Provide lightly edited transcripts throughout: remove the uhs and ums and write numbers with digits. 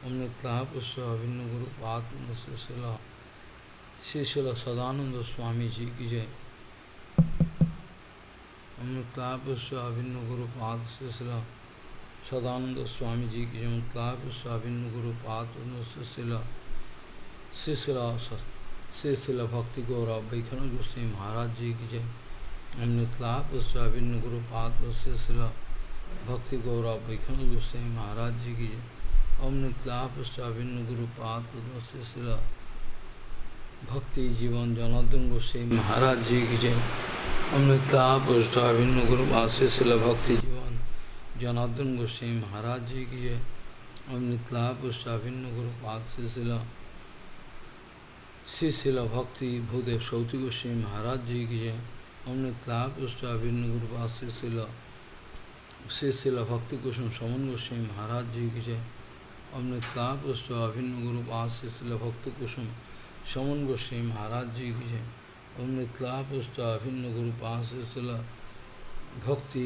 अमृतलाभ पुष्य अभिन्न गुरु आत्म शिला श्री शिला सदानंद स्वामी जी की जय। अमृतलाभ पुष्य अभिन्न गुरु पाद शिला सदानंद स्वामी जी की जय। अमृतलाभ पुष्य अभिन्न गुरु आत्म शिला श्री शिला भक्ति गौरव वैखंड गोस्वामी महाराज जी की जय। अमृतलाभ पुष्य अभिन्न गुरु आत्म शिला भक्ति गौरव वैखंड गोस्वामी महाराज जी की जय। अमृतलाभ अभिन्न गुरु पाद शिला भक्ति जीवन जनार्दन गोस्वामी महाराज जी की जय। अमृतलाभ अभिन्न गुरु पाद शिला भक्ति जीवन जनार्दन गोस्वामी महाराज जी की जय। अमृतलाभ अभिन्न गुरु पाद शिला श्री शिला भक्ति भूदेव सौती गोस्वामी महाराज जी की जय। अमृतलाभ अभिन्न गुरु पाद शिला श्री शिला भक्ति कुसुम समन गोस्वामी महाराज जी की जय। अमृतलाभ अभिन्न गुरु पाद शिला भक्ति कुसुम समन गोस्वामी महाराज जी की जय। अमृतलाभ अभिन्न गुरु पाद शिला भक्ति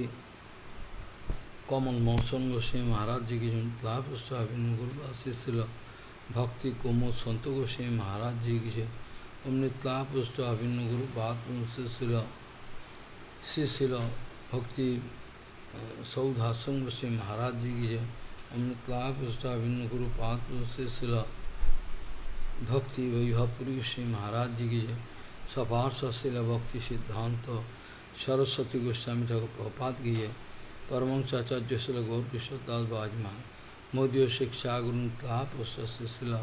कमल मौसम गोस्वामी महाराज जी की जय। अमृतलाभ अभिन्न गुरु पाद शिला भक्ति कोमोद संत गोस्वामी महाराज जी की जय। अमृतलाभ अभिन्न गुरु पाद शिला श्री शिला भक्ति सौधासन गोस्वामी महाराज जी की जय। अमृतलाभ अभिन्न गुरु पाद शिला भक्ति वैभवपुरी गोस्वामी महाराज जी की जय। सपार्श शिला भक्ति सिद्धांत सरस्वती गोस्वामी ठाकुर प्रभुपाद की जय। परमहंसाचार्य शिला गौर किशोर दास बाबाजी महाराज मोदी शिक्षा गुरुलाभ शिला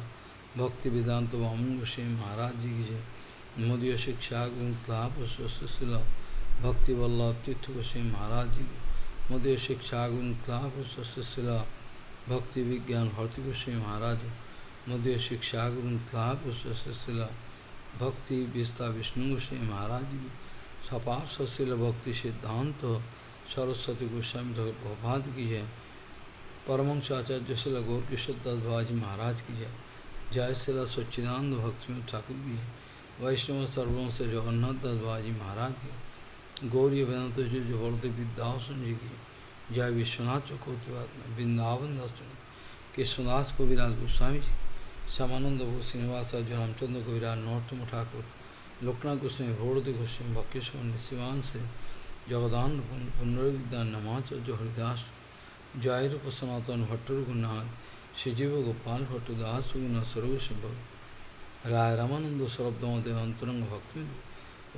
भक्ति वेदांत वामन गोस्वामी महाराज जी की जय। मोदी शिक्षा गुरुलाभ शिला भक्ति वल्लभ तीर्थ गोस्वामी महाराज जी मोदी शिक्षा गुरुलाभ शिला भक्ति विज्ञान भक्ति गोस्वामी महाराज मध्य शिक्षा गुरुलाभ शिला भक्ति विस्ता विष्णु गोस्वामी महाराज जी सपार्श शिला भक्ति सिद्धांत सरस्वती गोस्वामी ठाकुर प्रभुपाद की जय। परमहंसाचार्य शिला गौर किशोर दास बाबाजी महाराज की जय। जय शिला सच्चिदानंद भक्ति ठाकुर की जय। वैष्णव सर्वंश जगन्नाथ दास बाबाजी महाराज की गौरी वेदांत जबरदेव विद्यासन जी की जय। विश्वनाथ चकोतिवाद वृंदावन दास कृष्णदास कविराज गोस्वामी जी श्यामानंद भू श्रीनिवास रामचंद्र कविराज नरोत्तम ठाकुर लोकनाथ गोस्वामी भोरदेव गोस्वामी भक्केश्वर शिवान से जगदान पुनर्विद्या नमाचार्य हरिदास जय रूप सनातन भट्ट रघुनाथ श्रीजीव गोपाल भट्ट दास सर्व सिंह राय रामानंद सरब्दमदेव अंतरंग भक्ति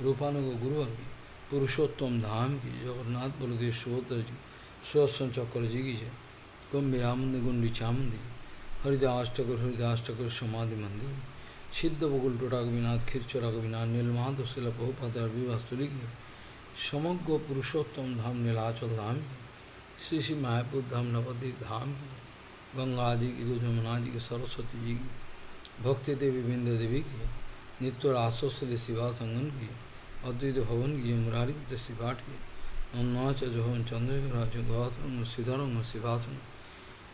रूपानुग गुरुवर्गी पुरुषोत्तम धाम की जगन्नाथ बलदेव सुभद्र जी सुदर्शन चक्र जी की जय। गंभीरामंद गुंडी चामुंदी हरिदास ठाकुर समाधि मंदिर सिद्ध बकुल टोटा गोविनाथ खीरचरा गोविनाथ नीलमाधव शिला बहुपद अरबी वास्तुली की समग्र पुरुषोत्तम धाम नीलाचल धाम की श्री श्री मायापुर धाम नवद्वीप धाम की गंगा जी की जमुना जी की सरस्वती जी की भक्ति देवी बिंद देवी की नित्य रासोश्री शिवा संगन की अद्वैत भवन की मुरारी शिवाट की अन्नाचार्य भवन चंद्रराज गौतम सिद्धारंग शिवासन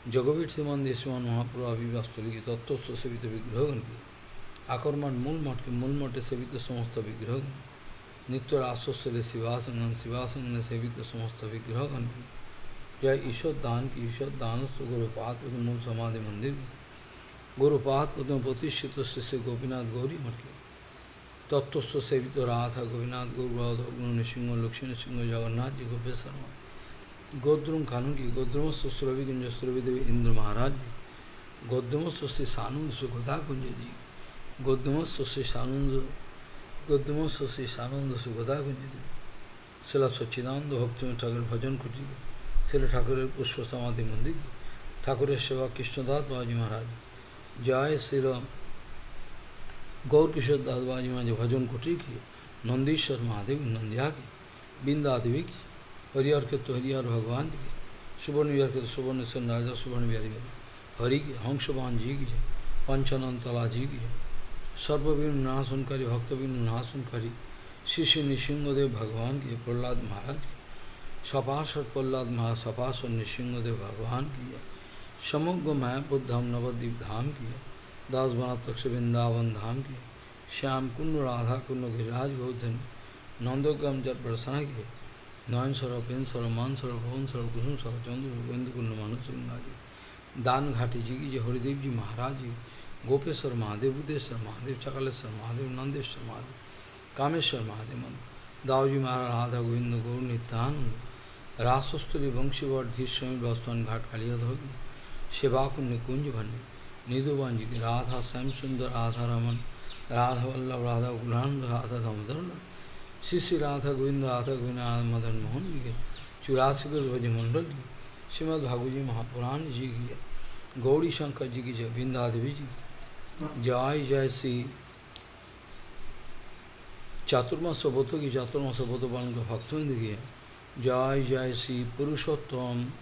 जगवीर मंदिर शिवान महापुर अभिवास्तुली की तत्व सेवित विग्रहगण की आक्रमण मूल मठ के मूल मठे सेवित समस्त विग्रहगण नित्य रासोश्री शिवासंगन सेवित समस्त विग्रहगण की जय। ईश्वर दान की ईश्वर दानस्थ गुरुपाद मूल समाधि मंदिर की गुरुपाद पद्म प्रतिष्ठित शिष्य गोपीनाथ गौरी मठ की तत्व सेवित राधा गोपीनाथ गुरु सिंह लक्ष्मण सिंह जगन्नाथ जी गोपे शर्मा गोद्रुम कानू की गोद्रुम सुरभि कुंज सुरभि देवी इंद्र महाराज जी गोद्रुम श्री सानंद सुगोधा कुंज जी गोद्रुम श्री सानंद सुगोधा कुंज जी शिला सच्चिदानंद भक्ति ठाकुर भजन कुटी शिला ठाकुर पुष्प समाधि मंदिर ठाकुर सेवा कृष्णदास बाबाजी महाराज जय शिला गौर किशोर दास बाबाजी महाराज भजन कुटी की नंदीश्वर महादेव नंदिया की बिंदा देवी की हरिहर के तो हरिहर भगवान जी की सुवर्ण विहार के तो सुवर्ण सन राजा सुवर्ण बिहारी हरि की हंसवान जी की जय। पंचानंद तला जी की जय। सर्वविघ्न नाशनकारी भक्तविघ्न नाशनकारी श्री श्री नृसिंहदेव भगवान की प्रहलाद महाराज की सपार्षद प्रहलाद महाराज सपार्षद नृसिंहदेव भगवान की जय। समग्र मायापुर धाम नवद्वीप धाम की जय। दास बना तक से वृंदावन धाम की श्याम कुंड राधा कुंड गिरिराज गोधन नंदोग्राम जट बरसाना की नयन सर पेन सर मान सर भवन सर कुसुम सर चंद्र गोविंद कुंड मानस दान घाटी जी की जय, हरिदेव जी महाराज जी, गोपेश्वर महादेव, बुद्धेश्वर महादेव, चकलेश्वर महादेव, नंदेश्वर महादेव, कामेश्वर महादेव मंदिर, दाऊजी महाराज, राधा गोविंद गौर नित्यानंद, रासस्तुली वंशीवर्धी स्वामी बस्तवन घाट कालियाद होगी, सेवा कुंज कुंज भन्य, निधुवन जी की, राधा श्याम सुंदर, राधा रमन, राधा वल्लभ, राधा गुलानंद, राधा दामोदर, श्री श्री राधा गोविंद, राधा गोविंद मदन मोहन जी के, 84 भज मंडल जी, श्रीमद् भागवत जी महापुराण जी की जय, गौरी शंकर जी की जय, बिंदा देवी जी, जय जय श्री चातुर्मास व्रत की, चातुर्मास व्रत पालन को भक्तवृंद की, जय जय श्री पुरुषोत्तम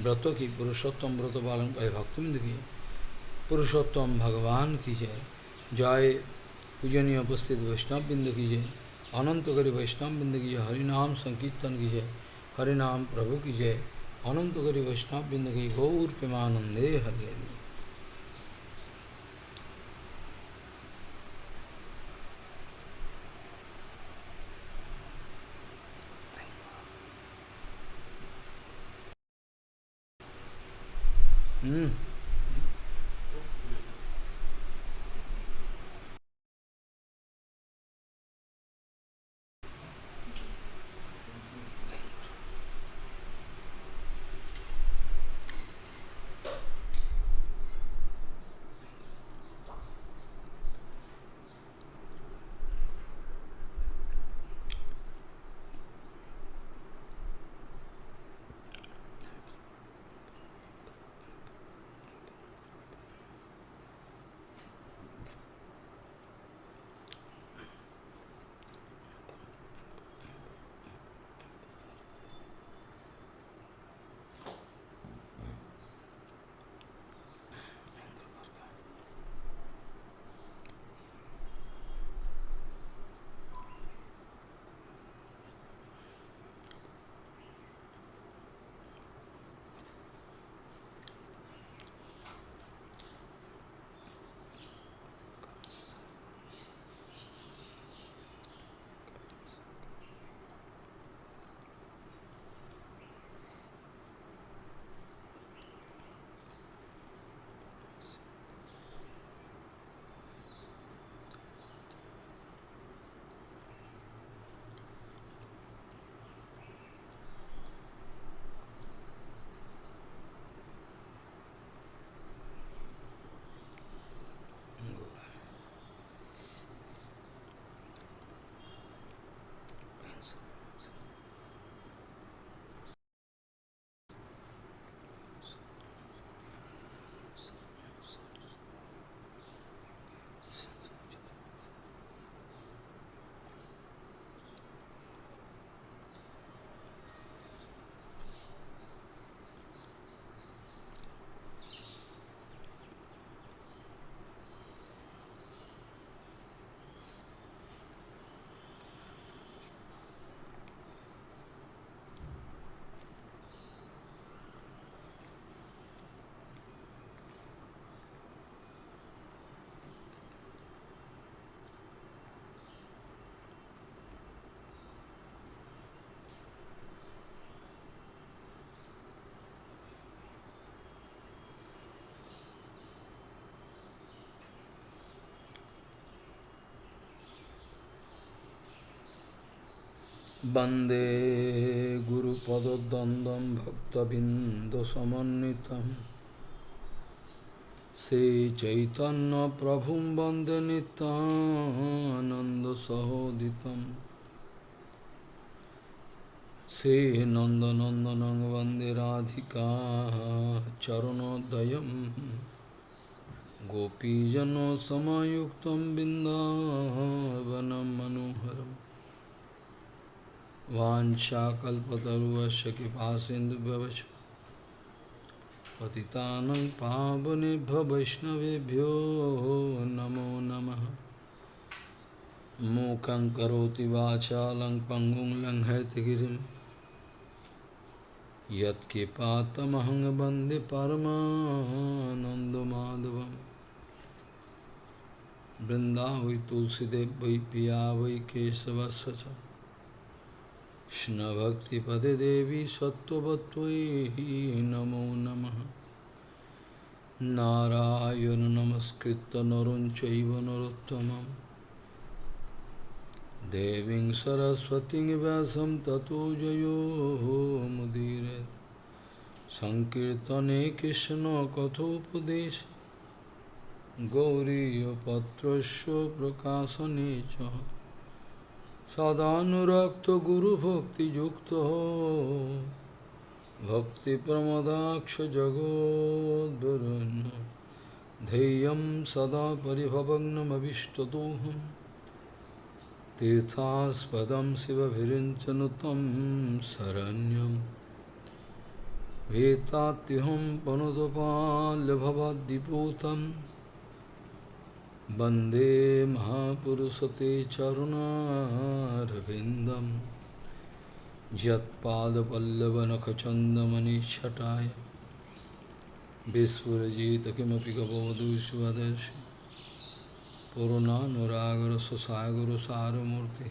व्रत की, पुरुषोत्तम व्रत पालन को भक्तवृंद की, पुरुषोत्तम भगवान की जय, जय पूजनीय उपस्थित वैष्णव बिंद की जय, अनंत करी वैष्णव बिंद की जय, हरिनाम संकीर्तन की जय, हरिनाम प्रभु की जय, अनंत करी वैष्णव बिंद की, गौर प्रेमानंदे हरि हरि। वंदे गुरुपद्वंदं भक्तबिंदसमन्वितं श्रीचैतन्यप्रभुं वन्दे नित्यानन्दसहोदितं श्रीनन्दनन्दनं वन्दे राधिका चरणोदयं गोपीजनसमायुक्तं बिन्दावनं मनोहरम् वाञ्छाकल्पतरुश्च कृपासिन्धुभ्यश्च पतितानं पावनेभ्यो वैष्णवेभ्यो नमो नमः। मूकं करोति वाचालं पङ्गुं लङ्घयतिगिरिं यत्कृपातमहं वन्दे परमानन्दमाधवं। वृन्दावै तुलसीदेव वै पिया वै केशवस्य च कृष्णभक्तिपदे देवी सत्त्ववत्त्वयि नमो नमः। Narayana namaskritta narun chaiva narottamam Deving saraswati vyasam tato jayo mudire Sankirtane Krishna kathopadesha Gauriya patrasya prakasanecha Sadhanurakta guru bhakti yukta Bhakti Pramadaksha Jagodvaranya Dheyam Sada Paribhavagnam Avishtadoham Tirthaspadam Siva Virinchanutam Saranyam Vetatiham Panudapalya Bhavadiputam Bande Mahapurusate Charunarvindam Jatpada Pallavanakachandamani Chataya Visvurajita Kimapi Gavadu Shivadarshi Purunanuragara Sasaguru Saramurti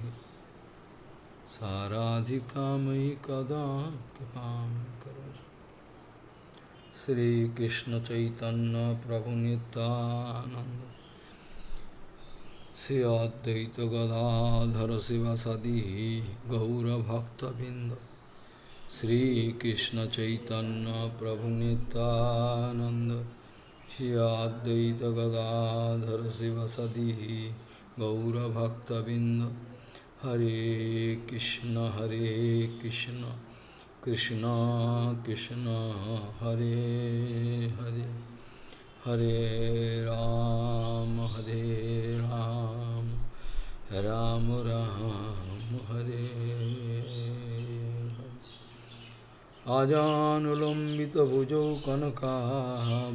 Saradhikamai Kada Kipam Karas Sri Krishna Chaitanya Prabhu Nityananda Sri Advaita Gadadhara Sivasadi Gaura Bhakta Binda Sri Krishna Chaitanya Prabhu Nityananda Sri Advaita Gadadhara Sivasadi Gaura Bhakta Binda Hare Krishna Krishna Krishna Hare Hare Hare Ram Ram Ram Hare Ajanulambita bhujau kanaka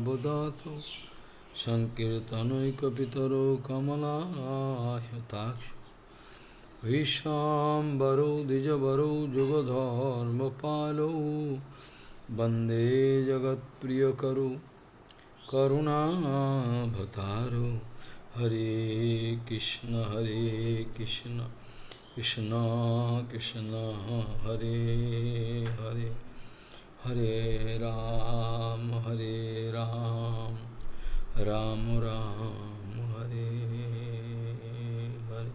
bodhato Sankirtanoika pitaro kamala yataksha Vishambaro dijabaro jugadharma palo Bande jagat priyakaru Karuna Bhataro Hare Krishna Krishna Krishna Hare Hare Hare Ram Ram Ram Hare Hare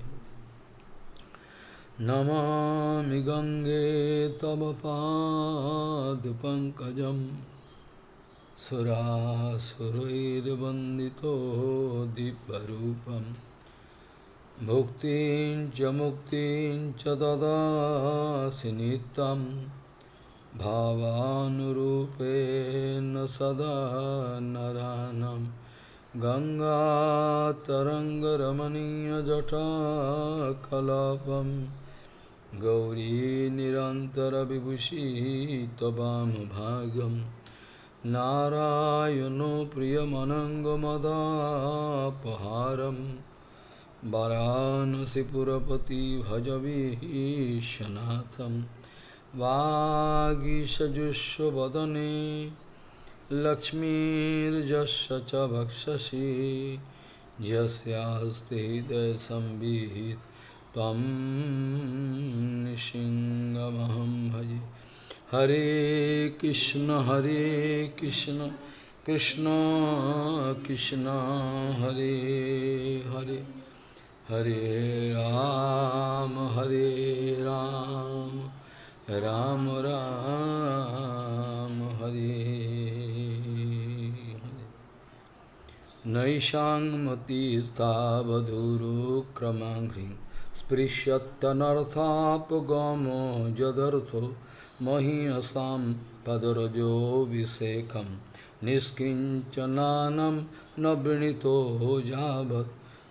Namami Gange Tava Pad Pankajam Surasurairvandito Dibbarupam Bhuktin cha dada sinitam Bhavanurupena sada naranam Ganga tarangaramaniya jata kalapam Gauri nirantara vibhushi tabam bhagam Narayano Priyamanangamadapaharam Varanasi Purapati Bhajavishanatham Vagisajusha Vadane Lakshmir Jasya Cha Bhakshashi Jasyaste Hidaya Sambhit Tvam Nishingamaham Bhaji Hare Krishna Krishna Krishna Hare Hare Hare Ram Ram Ram Hare Hare Naishang Mati Stavaduru Kramangri Sprishyatanarthapagamo Jadartho Mahiyasam Padarajo Visekam Niskinchananam Nabrinito Jabat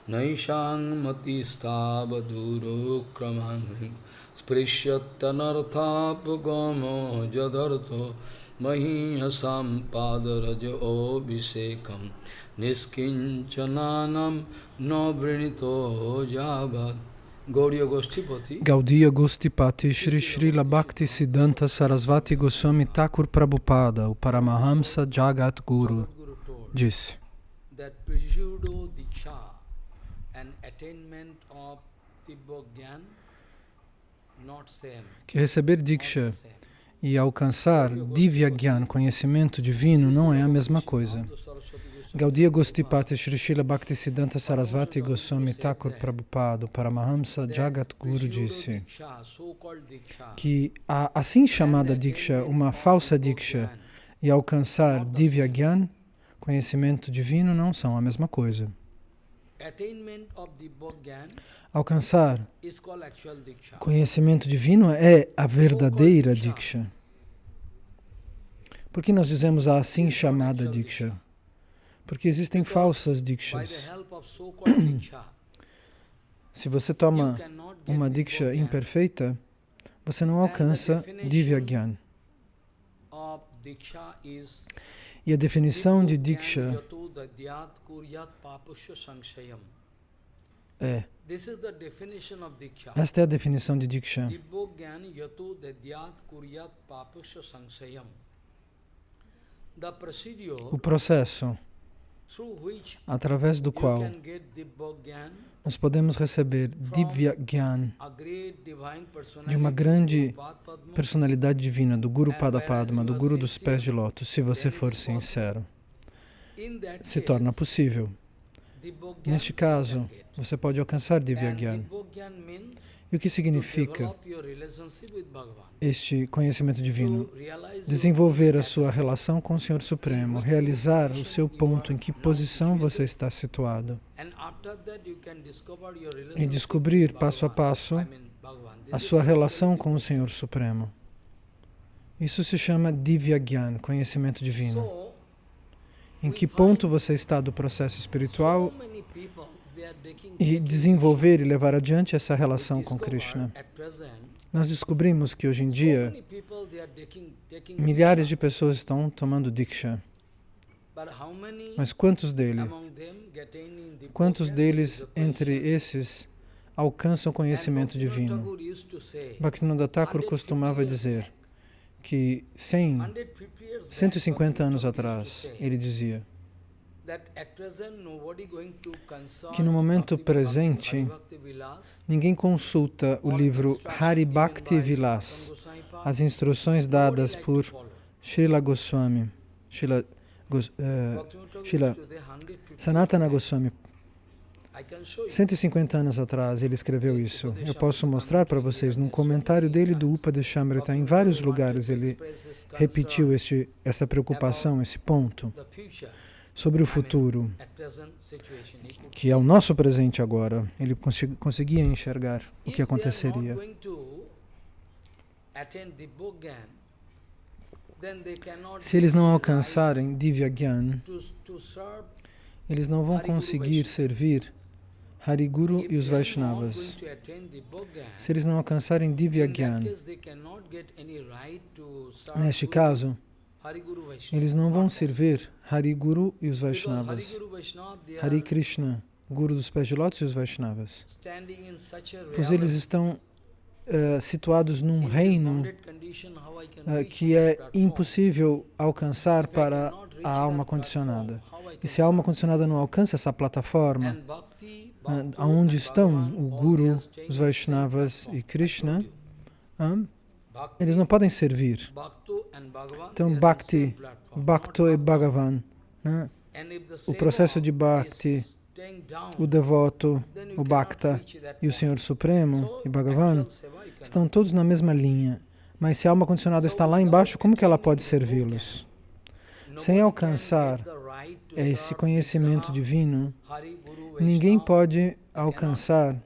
Naishang Mati Stavaduro Kramangri Sprishyatanarthapagamo Jadartho Mahiyasam Padarajo Visekam Niskinchananam Nabrinito Jabat Gaudiya Goshtipati Shri Srila Bhakti Siddhanta Sarasvati Goswami Thakur Prabhupada, o Paramahamsa Jagat Guru, disse: que receber Diksha e alcançar Divya Gyan, conhecimento divino, não é a mesma coisa. Gaudiya Goshtipati Shri Srila Bhaktisiddhanta Sarasvati Goswami Thakur Prabhupada, Paramahamsa Jagat Guru, disse que a assim chamada Diksha, uma falsa Diksha, e alcançar Divya Gyan, conhecimento divino, não são a mesma coisa. Alcançar conhecimento divino é a verdadeira Diksha. Por que nós dizemos a assim chamada Diksha? Porque existem falsas Dikshas. Se você toma uma Diksha imperfeita, você não alcança Divya Gyan. E a definição de Diksha é: esta é a definição de Diksha. O processo através do qual nós podemos receber Divya Gyan de uma grande personalidade divina, do Guru Pada Padma, do Guru dos Pés de Lótus, se você for sincero, se torna possível. Neste caso, você pode alcançar Divya Gyan. E o que significa este conhecimento divino? Desenvolver a sua relação com o Senhor Supremo, realizar o seu ponto, em que posição você está situado. E descobrir, passo a passo, a sua relação com o Senhor Supremo. Isso se chama Divya Gyan, conhecimento divino. Em que ponto você está do processo espiritual e desenvolver e levar adiante essa relação com Krishna. Nós descobrimos que hoje em dia milhares de pessoas estão tomando Diksha. Mas quantos deles entre esses alcançam conhecimento divino? Bhaktivinoda Thakur costumava dizer que 150 anos atrás, ele dizia que no momento presente, ninguém consulta o livro Hari Bhakti Vilas, as instruções dadas por Srila Goswami, Srila Sanatana Goswami. 150 anos atrás ele escreveu isso. Eu posso mostrar para vocês num comentário dele do Upadeshamrita. Em vários lugares ele repetiu essa preocupação, esse ponto sobre o futuro, que é o nosso presente agora. Ele conseguia enxergar o que aconteceria. Se eles não alcançarem Divya Gyan, eles não vão conseguir servir Hariguru e os Vaishnavas. Se eles não alcançarem Divya Gyan, neste caso, eles não vão servir Hariguru e os Vaishnavas. Hari Krishna, Guru dos Pés de Lótus e os Vaishnavas. Pois eles estão situados num reino que é impossível alcançar para a alma condicionada. E se a alma condicionada não alcança essa plataforma, onde estão o Guru, os Vaishnavas e Krishna, eles não podem servir. Então, Bhakti, Bhakto e Bhagavan, né? O processo de Bhakti, o devoto, o Bhakta e o Senhor Supremo e Bhagavan estão todos na mesma linha. Mas se a alma condicionada está lá embaixo, como que ela pode servi-los? Sem alcançar esse conhecimento divino, ninguém pode alcançar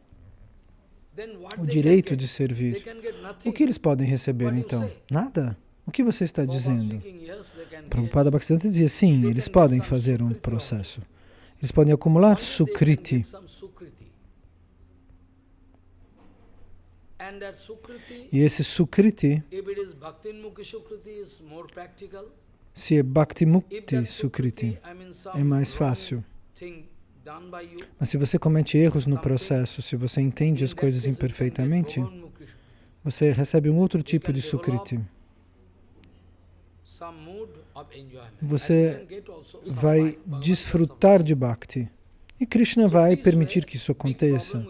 o direito de servir. O que eles podem receber, então? Nada. O que você está dizendo? Prabhupada Bhaktisiddhanta dizia, sim, eles podem fazer um processo. Eles podem acumular Sukriti. E esse Sukriti, se é Bhakti Mukti Sukriti, é mais fácil. Mas se você comete erros no processo, se você entende as coisas imperfeitamente, você recebe um outro tipo de Sukriti. Você vai desfrutar de Bhakti. E Krishna vai permitir que isso aconteça.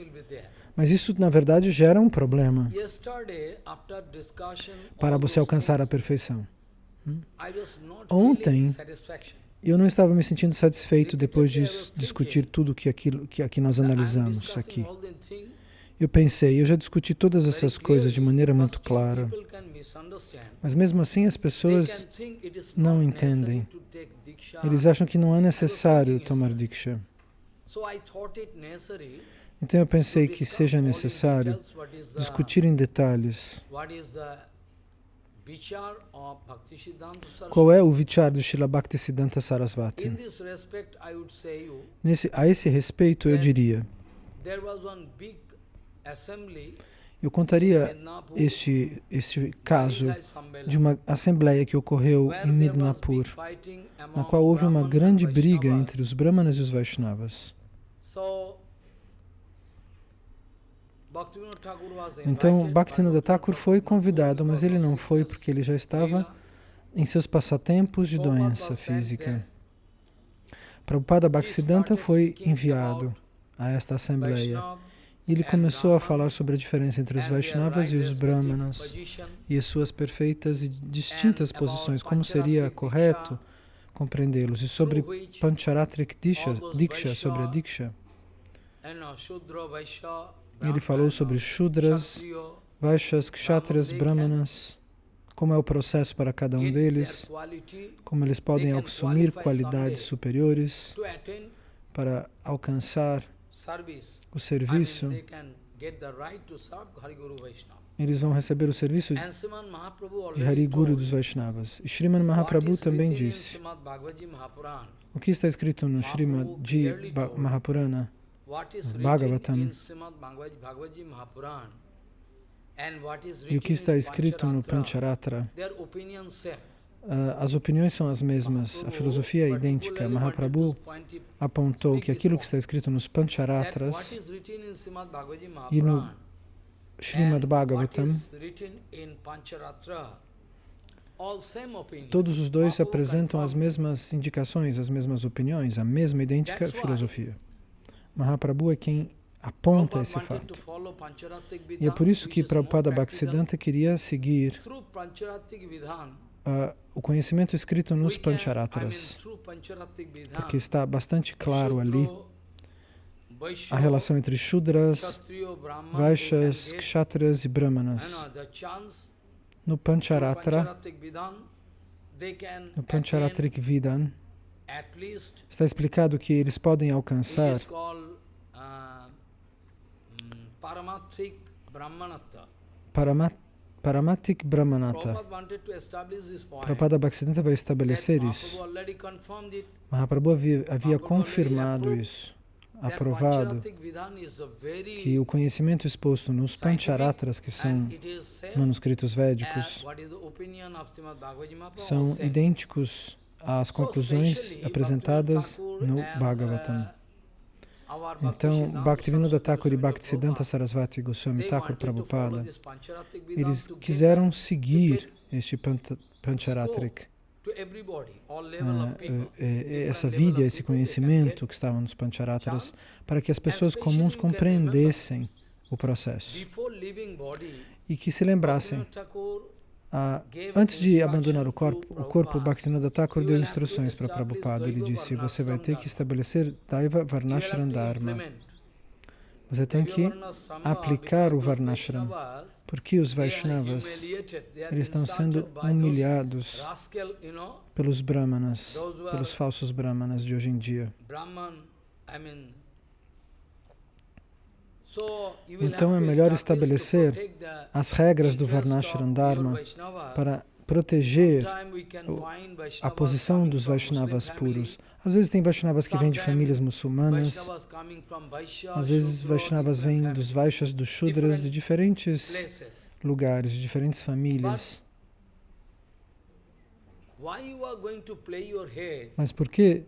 Mas isso, na verdade, gera um problema para você alcançar a perfeição. Ontem, eu não estava me sentindo satisfeito depois de discutir tudo que aqui nós analisamos aqui. Eu pensei, eu já discuti todas essas coisas de maneira muito clara, mas mesmo assim as pessoas não entendem. Eles acham que não é necessário tomar Diksha. Então eu pensei que seja necessário discutir em detalhes qual é o vichar do Srila Bhaktisiddhanta Sarasvati. A esse respeito eu diria, eu contaria este caso de uma assembleia que ocorreu em Midnapur, na qual houve uma grande briga entre os Brahmanas e os Vaishnavas. Então, Bhaktivinoda Thakur foi convidado, mas ele não foi porque ele já estava em seus passatempos de doença física. Prabhupada Bhaktisiddhanta foi enviado a esta assembleia. E ele começou a falar sobre a diferença entre os Vaishnavas e os Brahmanas e as suas perfeitas e distintas posições, como seria correto compreendê-los, e sobre Pancharatrik Diksha, sobre a Diksha. Ele falou sobre Shudras, Vaishyas, Kshatriyas, Brahmanas, como é o processo para cada um deles, como eles podem assumir qualidades superiores para alcançar o serviço. Eles vão receber o serviço de Hari Guru dos Vaishnavas. E Sriman Mahaprabhu também disse, o que está escrito no Srimad Mahapurana, Bhagavatam, e o que está escrito no Pancharatra, as opiniões são as mesmas, a filosofia é idêntica. Mahaprabhu apontou que aquilo que está escrito nos Pancharatras e no Srimad Bhagavatam, todos os dois apresentam as mesmas indicações, as mesmas opiniões, a mesma idêntica filosofia. Mahaprabhu é quem aponta esse fato. E é por isso que Prabhupada Bhaktisiddhanta queria seguir o conhecimento escrito nos Pancharatras, porque está bastante claro ali a relação entre Shudras, Vaishyas, Kshatriyas e Brahmanas. No Pancharatra, no Pancharatrik Vidan, está explicado que eles podem alcançar Paramatik Brahmanata. Prabhupada Bhaktisiddhanta vai estabelecer isso. Mahaprabhu havia confirmado isso, aprovado que o conhecimento exposto nos Pancharatras, que são manuscritos védicos, são idênticos às conclusões apresentadas no Bhagavatam. Então, Bhaktivinoda Thakur e Bhaktisiddhanta Sarasvati Goswami Thakur Prabhupada, eles quiseram seguir este Pancharatrik, essa vida, esse conhecimento que estava nos Pancharatras, para que as pessoas comuns compreendessem o processo e que se lembrassem. Antes de abandonar o corpo, Bhaktivinoda Thakur deu instruções para Prabhupada. Ele disse, você vai ter que estabelecer Daiva Varnashram Dharma. Você tem que aplicar o Varnashram, porque os Vaishnavas, eles estão sendo humilhados pelos Brahmanas, pelos falsos Brahmanas de hoje em dia. Então é melhor estabelecer as regras do Varnashram Dharma para proteger a posição dos Vaishnavas puros. Às vezes tem Vaishnavas que vêm de famílias muçulmanas, às vezes Vaishnavas vêm dos Vaishyas, dos Shudras, de diferentes lugares, de diferentes famílias. Mas por que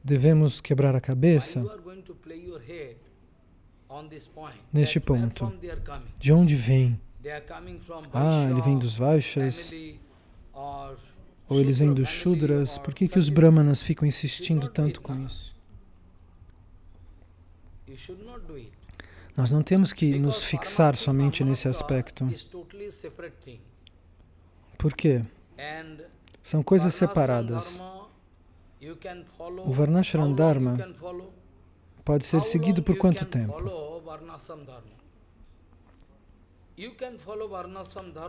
devemos quebrar a cabeça neste ponto? De onde vem? Ele vem dos Vaishyas, ou eles vêm dos Shudras. Por que os Brahmanas ficam insistindo tanto com isso? Nós não temos que nos fixar somente nesse aspecto. Por quê? São coisas separadas. O Varnashram Dharma pode ser seguido por quanto tempo?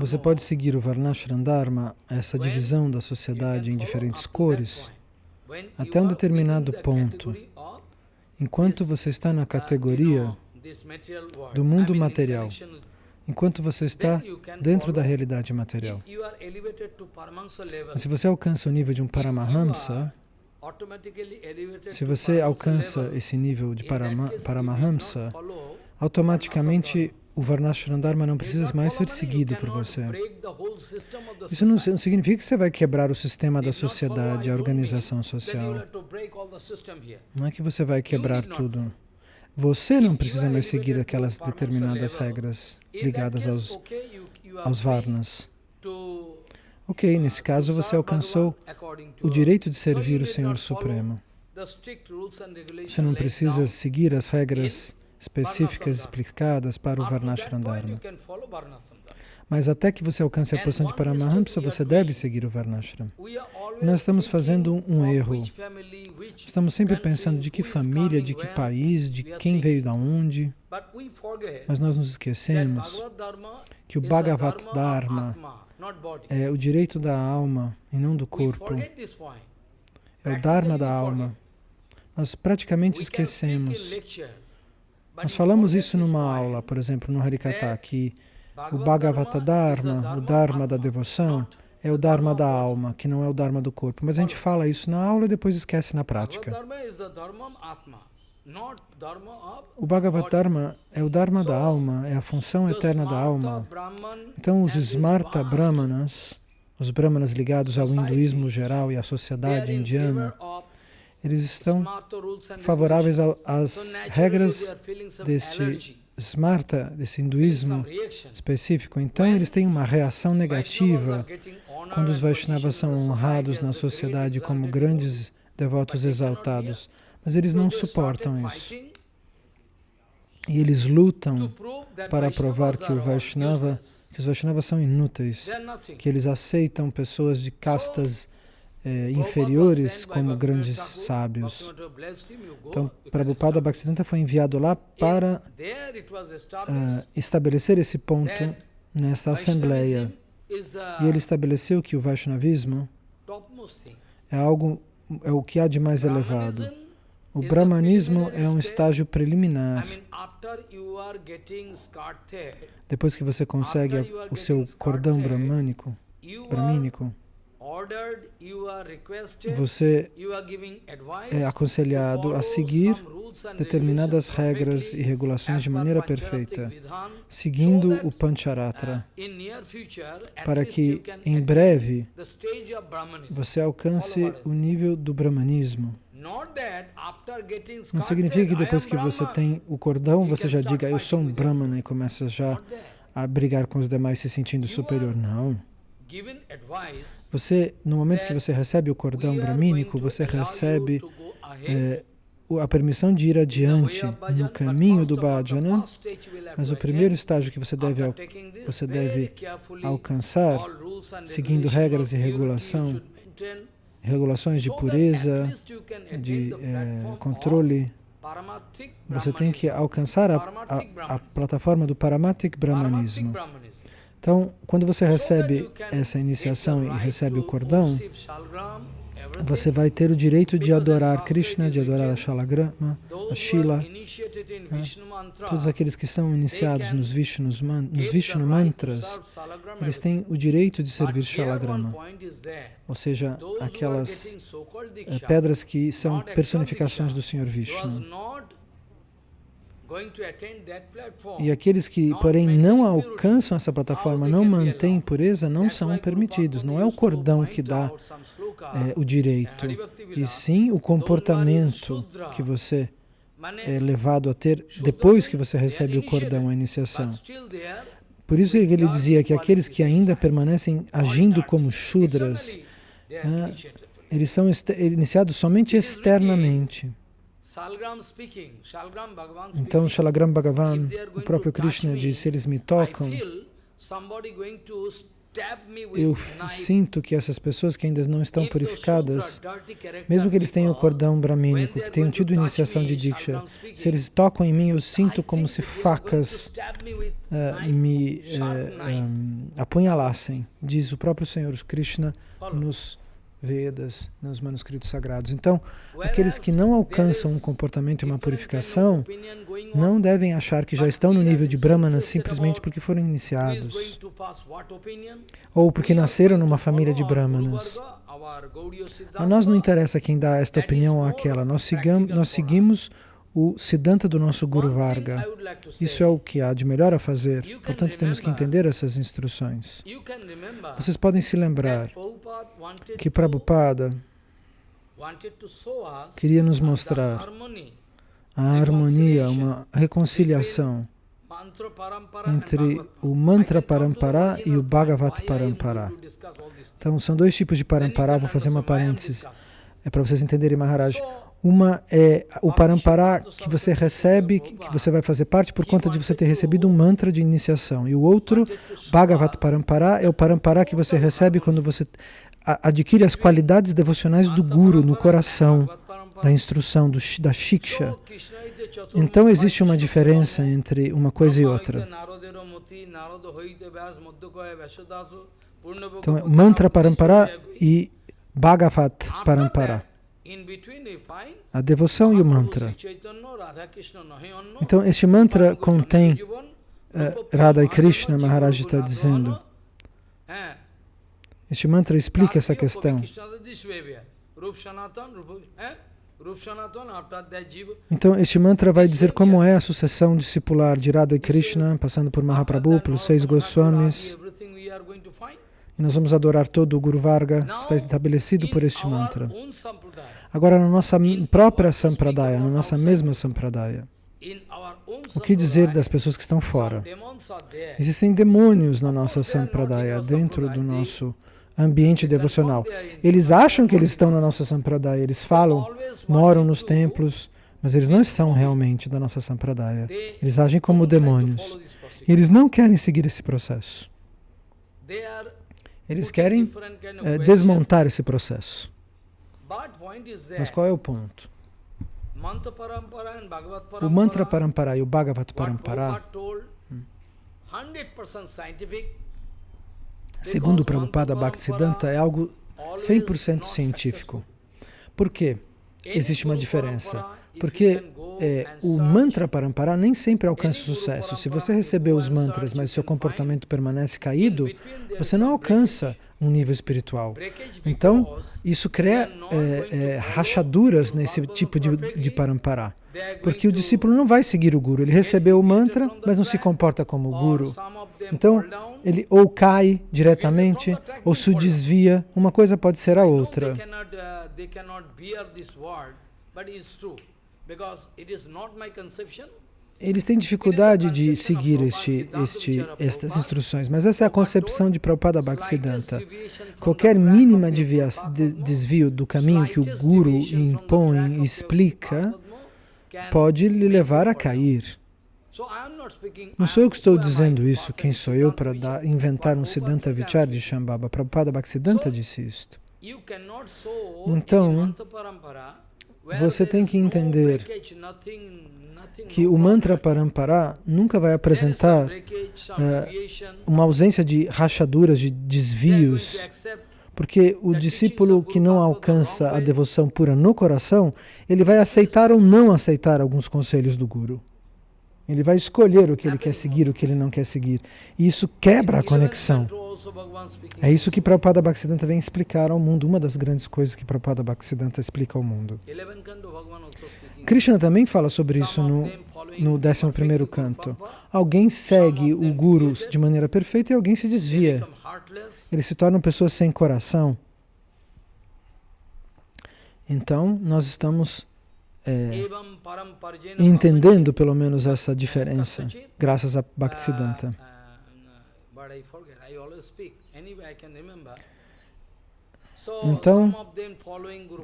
Você pode seguir o Varnashram Dharma, essa divisão da sociedade em diferentes cores, até um determinado ponto. Enquanto você está na categoria do mundo material, enquanto você está dentro da realidade material. Mas se você alcança o nível de um Paramahamsa, se você alcança esse nível de Paramahamsa, automaticamente o Varnashram Dharma não precisa mais ser seguido por você. Isso não significa que você vai quebrar o sistema da sociedade, a organização social. Não é que você vai quebrar tudo. Você não precisa mais seguir aquelas determinadas regras ligadas aos Varnas. Ok, nesse caso você alcançou o direito de servir o Senhor Supremo. Você não precisa seguir as regras específicas explicadas para o Varnashram Dharma. Mas até que você alcance a posição de Paramahamsa, você deve seguir o Varnashram. E nós estamos fazendo um erro. Estamos sempre pensando de que família, de que país, de quem veio da onde. Mas nós nos esquecemos que o Bhagavat Dharma é o direito da alma e não do corpo. É o Dharma da alma. Nós praticamente esquecemos. Nós falamos isso numa aula, por exemplo, no Harikatha, que o Bhagavata Dharma, o Dharma da devoção, é o Dharma da alma, que não é o Dharma do corpo. Mas a gente fala isso na aula e depois esquece na prática. O Bhagavad Dharma é o Dharma da alma, é a função eterna da alma. Então os Smarta Brahmanas, os Brahmanas ligados ao hinduísmo geral e à sociedade indiana, eles estão favoráveis às regras deste Smarta, desse hinduísmo específico. Então eles têm uma reação negativa quando os Vaishnavas são honrados na sociedade como grandes devotos exaltados. Mas eles não suportam isso. E eles lutam para provar que os Vaishnavas são inúteis, que eles aceitam pessoas de castas inferiores como grandes sábios. Então, Prabhupada Bhaktisiddhanta foi enviado lá para estabelecer esse ponto nesta assembleia. E ele estabeleceu que o Vaishnavismo é o que há de mais elevado. O Brahmanismo é um estágio preliminar. Depois que você consegue o seu cordão bramínico, você é aconselhado a seguir determinadas regras e regulações de maneira perfeita, seguindo o Pancharatra, para que em breve você alcance o nível do Brahmanismo. Não significa que depois que você tem o cordão, você já diga, eu sou um Brahmana, e começa já a brigar com os demais se sentindo superior. Não. Você, no momento que você recebe o cordão bramínico, você recebe a permissão de ir adiante no caminho do bhajana, mas o primeiro estágio que você deve alcançar, seguindo regras e regulações de pureza, de controle, você tem que alcançar a plataforma do Paramatic Brahmanismo. Então, quando você recebe essa iniciação e recebe o cordão, você vai ter o direito de adorar Krishna, de adorar a Shalagrama, a Shila. Todos aqueles que são iniciados nos Vishnu Mantras, eles têm o direito de servir Shalagrama. Ou seja, aquelas pedras que são personificações do Senhor Vishnu. E aqueles que, porém, não alcançam essa plataforma, não mantêm pureza, não são permitidos. Não é o cordão que dá o direito, e sim o comportamento que você é levado a ter depois que você recebe o cordão, a iniciação. Por isso ele dizia que aqueles que ainda permanecem agindo como Shudras, eles são iniciados somente externamente. Então, Shalagram Bhagavan, o próprio Krishna diz, se eles me tocam, eu sinto que essas pessoas que ainda não estão purificadas, mesmo que eles tenham o cordão bramínico, que tenham tido iniciação de Diksha, se eles tocam em mim, eu sinto como se facas me apunhalassem, diz o próprio Senhor Krishna nos Vedas, nos manuscritos sagrados. Então, aqueles que não alcançam um comportamento e uma purificação não devem achar que já estão no nível de Brahmanas simplesmente porque foram iniciados ou porque nasceram numa família de Brahmanas. A nós não interessa quem dá esta opinião ou aquela, nós seguimos o Siddhanta do nosso Guru Varga. Isso é o que há de melhor a fazer, portanto temos que entender essas instruções. Vocês podem se lembrar que Prabhupada queria nos mostrar a harmonia, uma reconciliação entre o Mantra Parampara e o Bhagavat Parampara. Então são dois tipos de Parampara, vou fazer uma parêntese, é para vocês entenderem, Maharaj. Uma é o Parampara que você recebe, que você vai fazer parte por conta de você ter recebido um mantra de iniciação. E o outro, Bhagavat Parampara, é o Parampara que você recebe quando você adquire as qualidades devocionais do Guru no coração, da instrução, da Shiksha. Então existe uma diferença entre uma coisa e outra. Então é Mantra Parampara e Bhagavat Parampara. A devoção e o mantra. Então, este mantra contém, Radha e Krishna, Maharaj está dizendo, este mantra explica essa questão. Então, este mantra vai dizer como é a sucessão discipular de Radha e Krishna, passando por Mahaprabhu, pelos 6 Goswamis. E nós vamos adorar todo o Guru Varga, está estabelecido por este mantra. Agora, na nossa própria Sampradaya, na nossa mesma Sampradaya, o que dizer das pessoas que estão fora? Existem demônios na nossa Sampradaya, dentro do nosso ambiente devocional. Eles acham que eles estão na nossa Sampradaya, eles falam, moram nos templos, mas eles não são realmente da nossa Sampradaya. Eles agem como demônios. E eles não querem seguir esse processo. Eles querem desmontar esse processo. Mas qual é o ponto? O Mantra Parampara e o Bhagavat Parampara, segundo o Prabhupada Bhaktisiddhanta, é algo 100% científico. Por quê? Existe uma diferença. Porque o Mantra Parampara nem sempre alcança sucesso. Se você recebeu os mantras, mas seu comportamento permanece caído, você não alcança um nível espiritual. Então, isso cria rachaduras nesse tipo de Parampara. Porque o discípulo não vai seguir o Guru. Ele recebeu o mantra, mas não se comporta como o Guru. Então, ele ou cai diretamente, ou se desvia. Uma coisa pode ser a outra. Eles têm dificuldade de seguir estas instruções, mas essa é a concepção de Prabhupada Bhaktisiddhanta. Qualquer mínima desvio do caminho que o Guru impõe e explica pode lhe levar a cair. Não sou eu que estou dizendo isso. Quem sou eu para inventar um Siddhanta Vichar de Shambhava? Prabhupada Bhaktisiddhanta disse isto. Então, você tem que entender que o Mantra Parampara nunca vai apresentar uma ausência de rachaduras, de desvios, porque o discípulo que não alcança a devoção pura no coração, ele vai aceitar ou não aceitar alguns conselhos do Guru. Ele vai escolher o que ele quer seguir, o que ele não quer seguir. E isso quebra a conexão. É isso que Prabhupada Bhaktisiddhanta vem explicar ao mundo, uma das grandes coisas que Prabhupada Bhaktisiddhanta explica ao mundo. Krishna também fala sobre isso no 11º canto. Alguém segue o Guru de maneira perfeita e alguém se desvia. Eles se tornam pessoas sem coração. Então, nós estamos entendendo pelo menos essa diferença, graças a Bhaktisiddhanta. Então,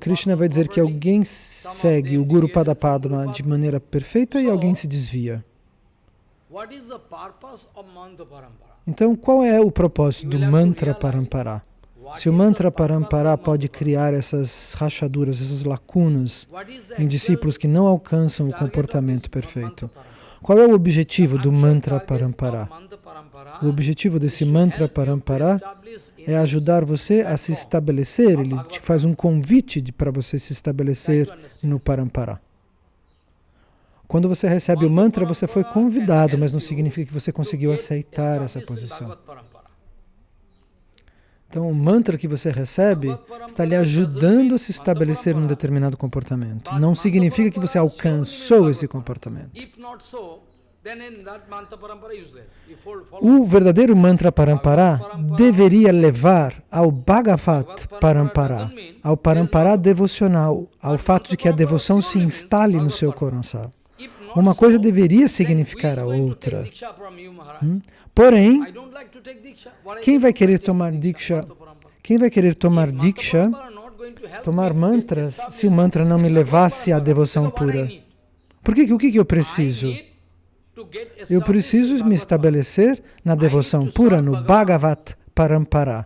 Krishna vai dizer que alguém segue o Guru Padapadma de maneira perfeita e alguém se desvia. Então, qual é o propósito do mantra parampara? Se o mantra parampara pode criar essas rachaduras, essas lacunas em discípulos que não alcançam o comportamento perfeito, qual é o objetivo do mantra parampara? O objetivo desse mantra parampara é ajudar você a se estabelecer. Ele te faz um convite para você se estabelecer no parampara. Quando você recebe o mantra, você foi convidado, mas não significa que você conseguiu aceitar essa posição. Então, o mantra que você recebe está lhe ajudando a se estabelecer num determinado comportamento. Não significa que você alcançou esse comportamento. O verdadeiro mantra parampara deveria levar ao Bhagavat parampara, ao parampara devocional, ao fato de que a devoção se instale no seu coração. Uma coisa deveria significar a outra. Porém, quem vai querer tomar diksha? Quem vai querer tomar diksha, tomar mantras, se o mantra não me levasse à devoção pura? O que eu preciso? Eu preciso me estabelecer na devoção pura, no Bhagavat parampara.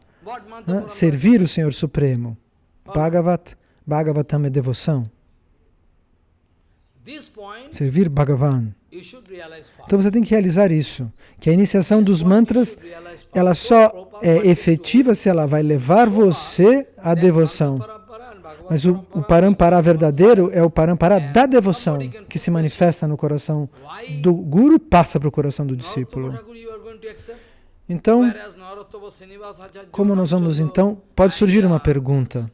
Servir o Senhor Supremo. Bhagavatam é devoção. Servir Bhagavan. Então você tem que realizar isso, que a iniciação dos mantras, ela só é efetiva se ela vai levar você à devoção. Mas o parampara verdadeiro é o parampara da devoção, que se manifesta no coração do guru, passa para o coração do discípulo. Então, como nós vamos então? Pode surgir uma pergunta.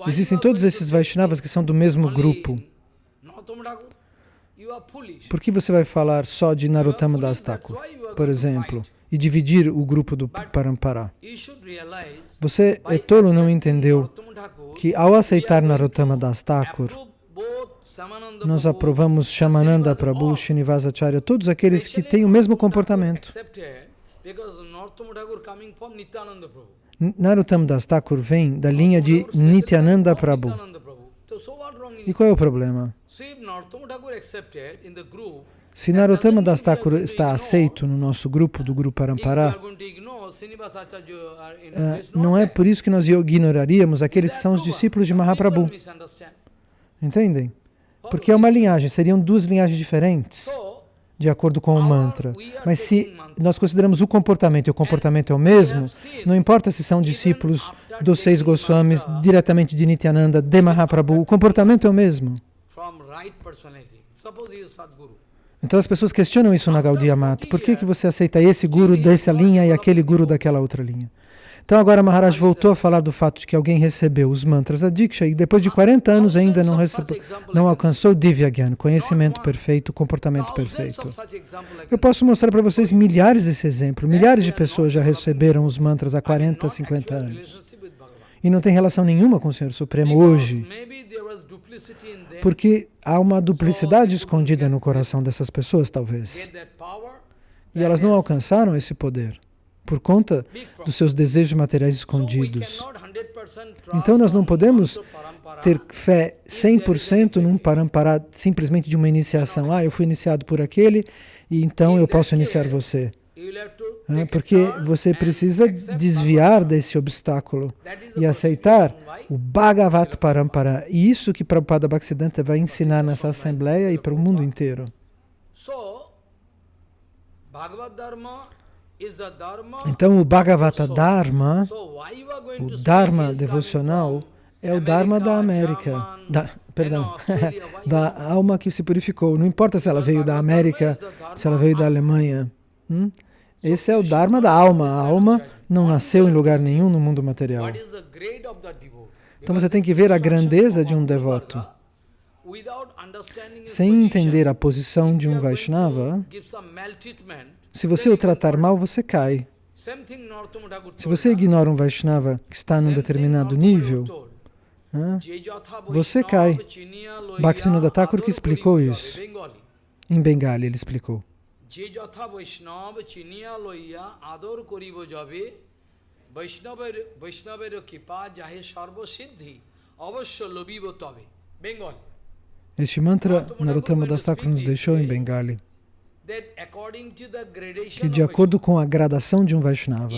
Existem todos esses Vaishnavas que são do mesmo grupo. Por que você vai falar só de Narottama Das Thakur, por exemplo, e dividir o grupo do parampara? Você é tolo, não entendeu que ao aceitar Narottama Das Thakur, nós aprovamos Shamananda Prabhu, Srinivasacharya, todos aqueles que têm o mesmo comportamento. Narottama Das Thakur vem da linha de Nityananda Prabhu. E qual é o problema? Se Narottama Das Thakur está aceito no nosso grupo, do Guru Parampara, não é por isso que nós ignoraríamos aqueles que são os discípulos de Mahaprabhu. Entendem? Porque é uma linhagem, seriam duas linhagens diferentes, de acordo com o mantra. Mas se nós consideramos o comportamento e o comportamento é o mesmo, não importa se são discípulos dos 6 Goswamis, diretamente de Nityananda, de Mahaprabhu, o comportamento é o mesmo. Então as pessoas questionam isso na Gaudiya Mata. Por que você aceita esse guru dessa linha e aquele guru daquela outra linha? Então agora Maharaj voltou a falar do fato de que alguém recebeu os mantras da Diksha e depois de 40 anos ainda não alcançou Divya Gyan, conhecimento perfeito, comportamento perfeito. Eu posso mostrar para vocês milhares desse exemplo. Milhares de pessoas já receberam os mantras há 40, 50 anos. E não tem relação nenhuma com o Senhor Supremo hoje. Porque há uma duplicidade escondida no coração dessas pessoas, talvez. E elas não alcançaram esse poder por conta dos seus desejos materiais escondidos. Então nós não podemos ter fé 100% num parampara simplesmente de uma iniciação. Eu fui iniciado por aquele e então eu posso iniciar você. Porque você precisa desviar desse obstáculo e aceitar o Bhagavat Parampara. E isso que Prabhupada Bhaktisiddhanta vai ensinar nessa assembleia e para o mundo inteiro. Então o Bhagavata Dharma, o Dharma devocional, é o Dharma da América, da alma que se purificou. Não importa se ela veio da América, se ela veio da Alemanha. Esse é o Dharma da alma. A alma não nasceu em lugar nenhum no mundo material. Então você tem que ver a grandeza de um devoto. Sem entender a posição de um Vaishnava, se você o tratar mal, você cai. Se você ignora um Vaishnava que está num determinado nível, você cai. Bhaktivinoda Thakur que explicou isso. Em Bengali ele explicou. Este mantra Narottama Das Thakur nos deixou em Bengali, que de acordo com a gradação de um Vaishnava,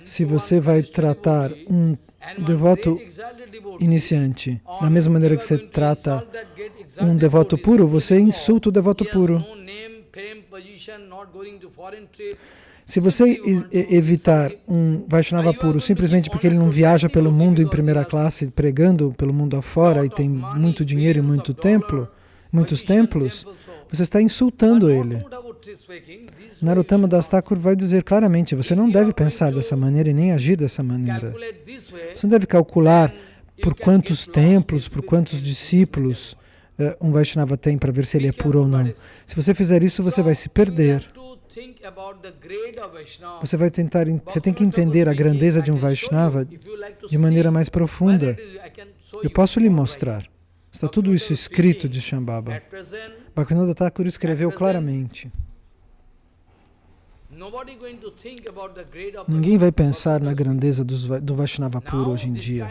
se você vai tratar um devoto iniciante da mesma maneira que você trata um devoto puro, você insulta o devoto puro. Se você evitar um Vaishnava puro simplesmente porque ele não viaja pelo mundo em primeira classe pregando pelo mundo afora e tem muito dinheiro e muitos templos, você está insultando ele. Narottama Das Thakur vai dizer claramente, você não deve pensar dessa maneira e nem agir dessa maneira. Você não deve calcular por quantos templos, por quantos discípulos um Vaishnava tem para ver se ele é puro ou não. Se você fizer isso, você vai se perder. Você tem que entender a grandeza de um Vaishnava de maneira mais profunda. Eu posso lhe mostrar. Está tudo isso escrito de Shambhava. Bhaktivinoda Thakur escreveu claramente. Ninguém vai pensar na grandeza do Vaishnava puro hoje em dia.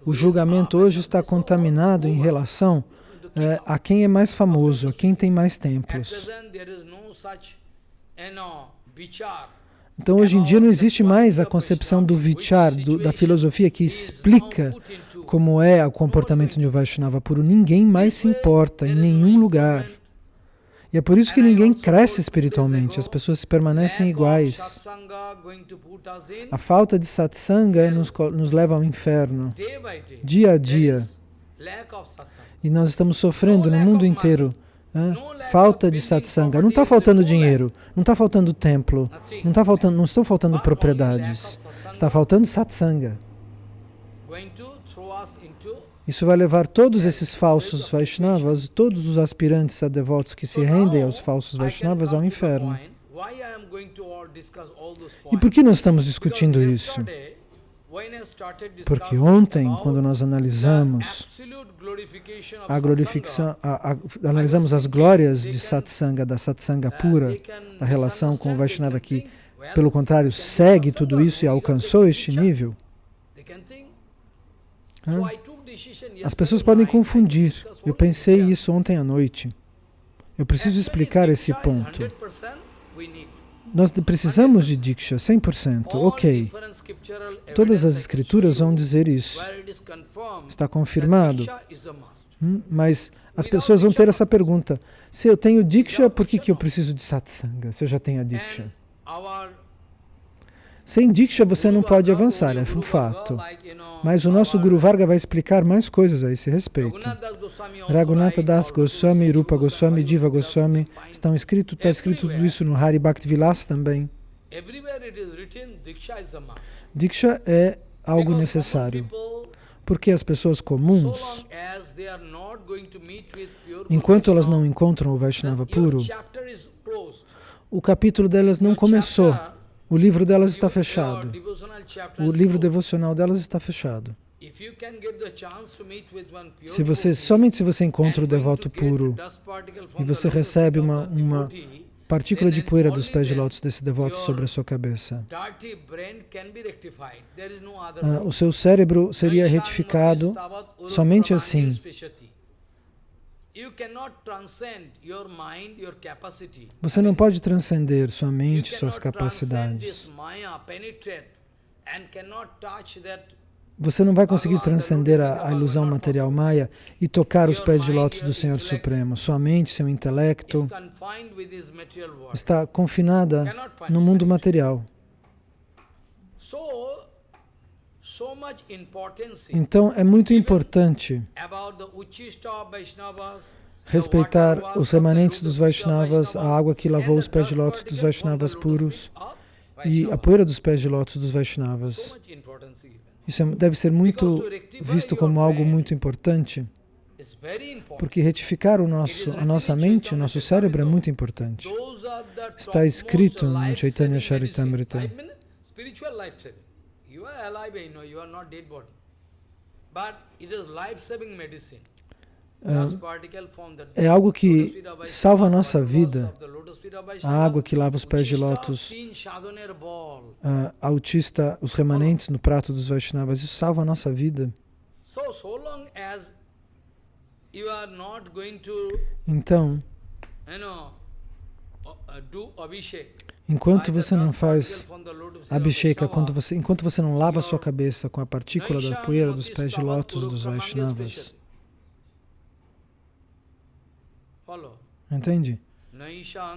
O julgamento hoje está contaminado em relação a quem é mais famoso, a quem tem mais templos. Então, hoje em dia não existe mais a concepção do vichar, da filosofia que explica como é o comportamento de um Vaishnava puro. Ninguém mais se importa em nenhum lugar. E é por isso que ninguém cresce espiritualmente, as pessoas permanecem iguais. A falta de satsanga nos leva ao inferno, dia a dia. E nós estamos sofrendo no mundo inteiro. Falta de satsanga. Não está faltando dinheiro, não está faltando templo, não estão faltando propriedades. Está faltando satsanga. Isso vai levar todos esses falsos Vaishnavas, todos os aspirantes a devotos que se rendem aos falsos Vaishnavas ao inferno. E por que nós estamos discutindo isso? Porque ontem, quando nós analisamos analisamos as glórias de satsanga, da satsanga pura, da relação com o Vaishnava que, pelo contrário, segue tudo isso e alcançou este nível, as pessoas podem confundir. Eu pensei isso ontem à noite. Eu preciso explicar esse ponto. Nós precisamos de Diksha, 100%, ok. Todas as escrituras vão dizer isso. Está confirmado. Mas as pessoas vão ter essa pergunta. Se eu tenho Diksha, por que eu preciso de Satsanga, se eu já tenho a Diksha? Sem Diksha você não pode avançar, é um fato. Mas o nosso Guru Varga vai explicar mais coisas a esse respeito. Raghunatha Das Goswami, Rupa Goswami, Jiva Goswami, está escrito tudo isso no Hari Bhakti Vilas também. Diksha é algo necessário, porque as pessoas comuns, enquanto elas não encontram o Vaishnava puro, o capítulo delas não começou. O livro delas está fechado. O livro devocional delas está fechado. Somente se você encontra o devoto puro e você recebe uma partícula de poeira dos pés de lótus desse devoto sobre a sua cabeça, o seu cérebro seria retificado somente assim. Você não pode transcender sua mente, suas capacidades. Você não vai conseguir transcender a ilusão material Maya e tocar os pés de lótus do Senhor Supremo. Sua mente, seu intelecto está confinada no mundo material. Então, é muito importante respeitar os remanentes dos Vaishnavas, a água que lavou os pés de lótus dos Vaishnavas puros e a poeira dos pés de lótus dos Vaishnavas. Isso deve ser muito visto como algo muito importante, porque retificar a nossa mente, o nosso cérebro é muito importante. Está escrito no Chaitanya Charitamrita. You are alive, you are not dead body. But it is life-saving medicine. é algo que salva a nossa vida. A água que lava os pés de lótus, a autista, os remanentes no prato dos Vaishnavas, isso salva a nossa vida. Então, enquanto você não faz Abhisheka, enquanto você não lava a sua cabeça com a partícula da poeira dos pés de lótus dos Vaishnavas, entende?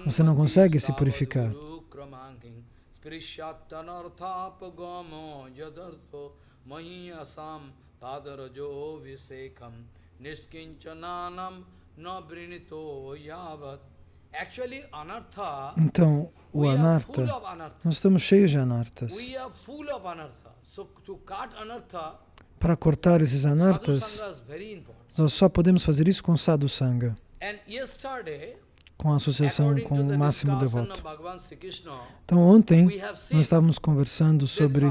Você não consegue se purificar. Então, o anartha, nós estamos cheios de anarthas. Para cortar esses anarthas, nós só podemos fazer isso com sadhu sangha, com a associação com o máximo devoto. Então, ontem, nós estávamos conversando sobre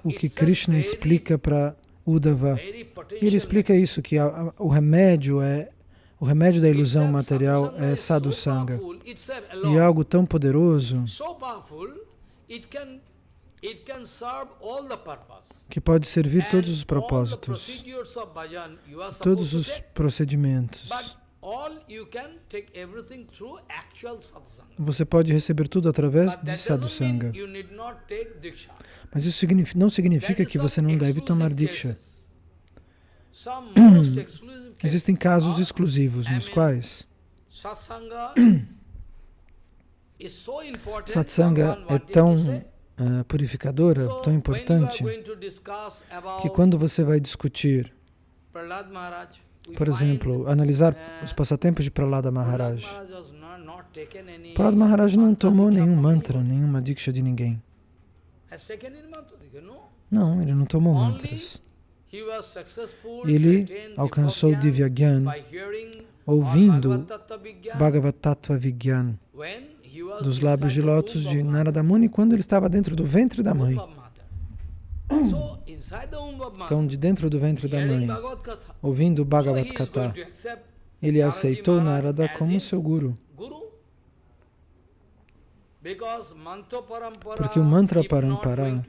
o que Krishna explica para Uddhava. Ele explica isso, que o remédio da ilusão material é sadhu sangha. E é algo tão poderoso que pode servir todos os propósitos, todos os procedimentos. Você pode receber tudo através de sadhu sangha. Mas isso não significa que você não deve tomar diksha. Existem casos exclusivos nos quais satsanga é tão purificadora, tão importante, que quando você vai discutir, por exemplo, analisar os passatempos de Prahlada Maharaj, Prahlada Maharaj não tomou nenhum mantra, nenhuma diksha de ninguém. Não, ele não tomou mantras. Ele alcançou Divya Gyan ouvindo Bhagavad Tattva Vigyan dos lábios de lótus de Narada Muni quando ele estava dentro do ventre da mãe. Então, de dentro do ventre da mãe, ouvindo Bhagavad Katha, ele aceitou Narada como seu guru. Porque o mantra parampara,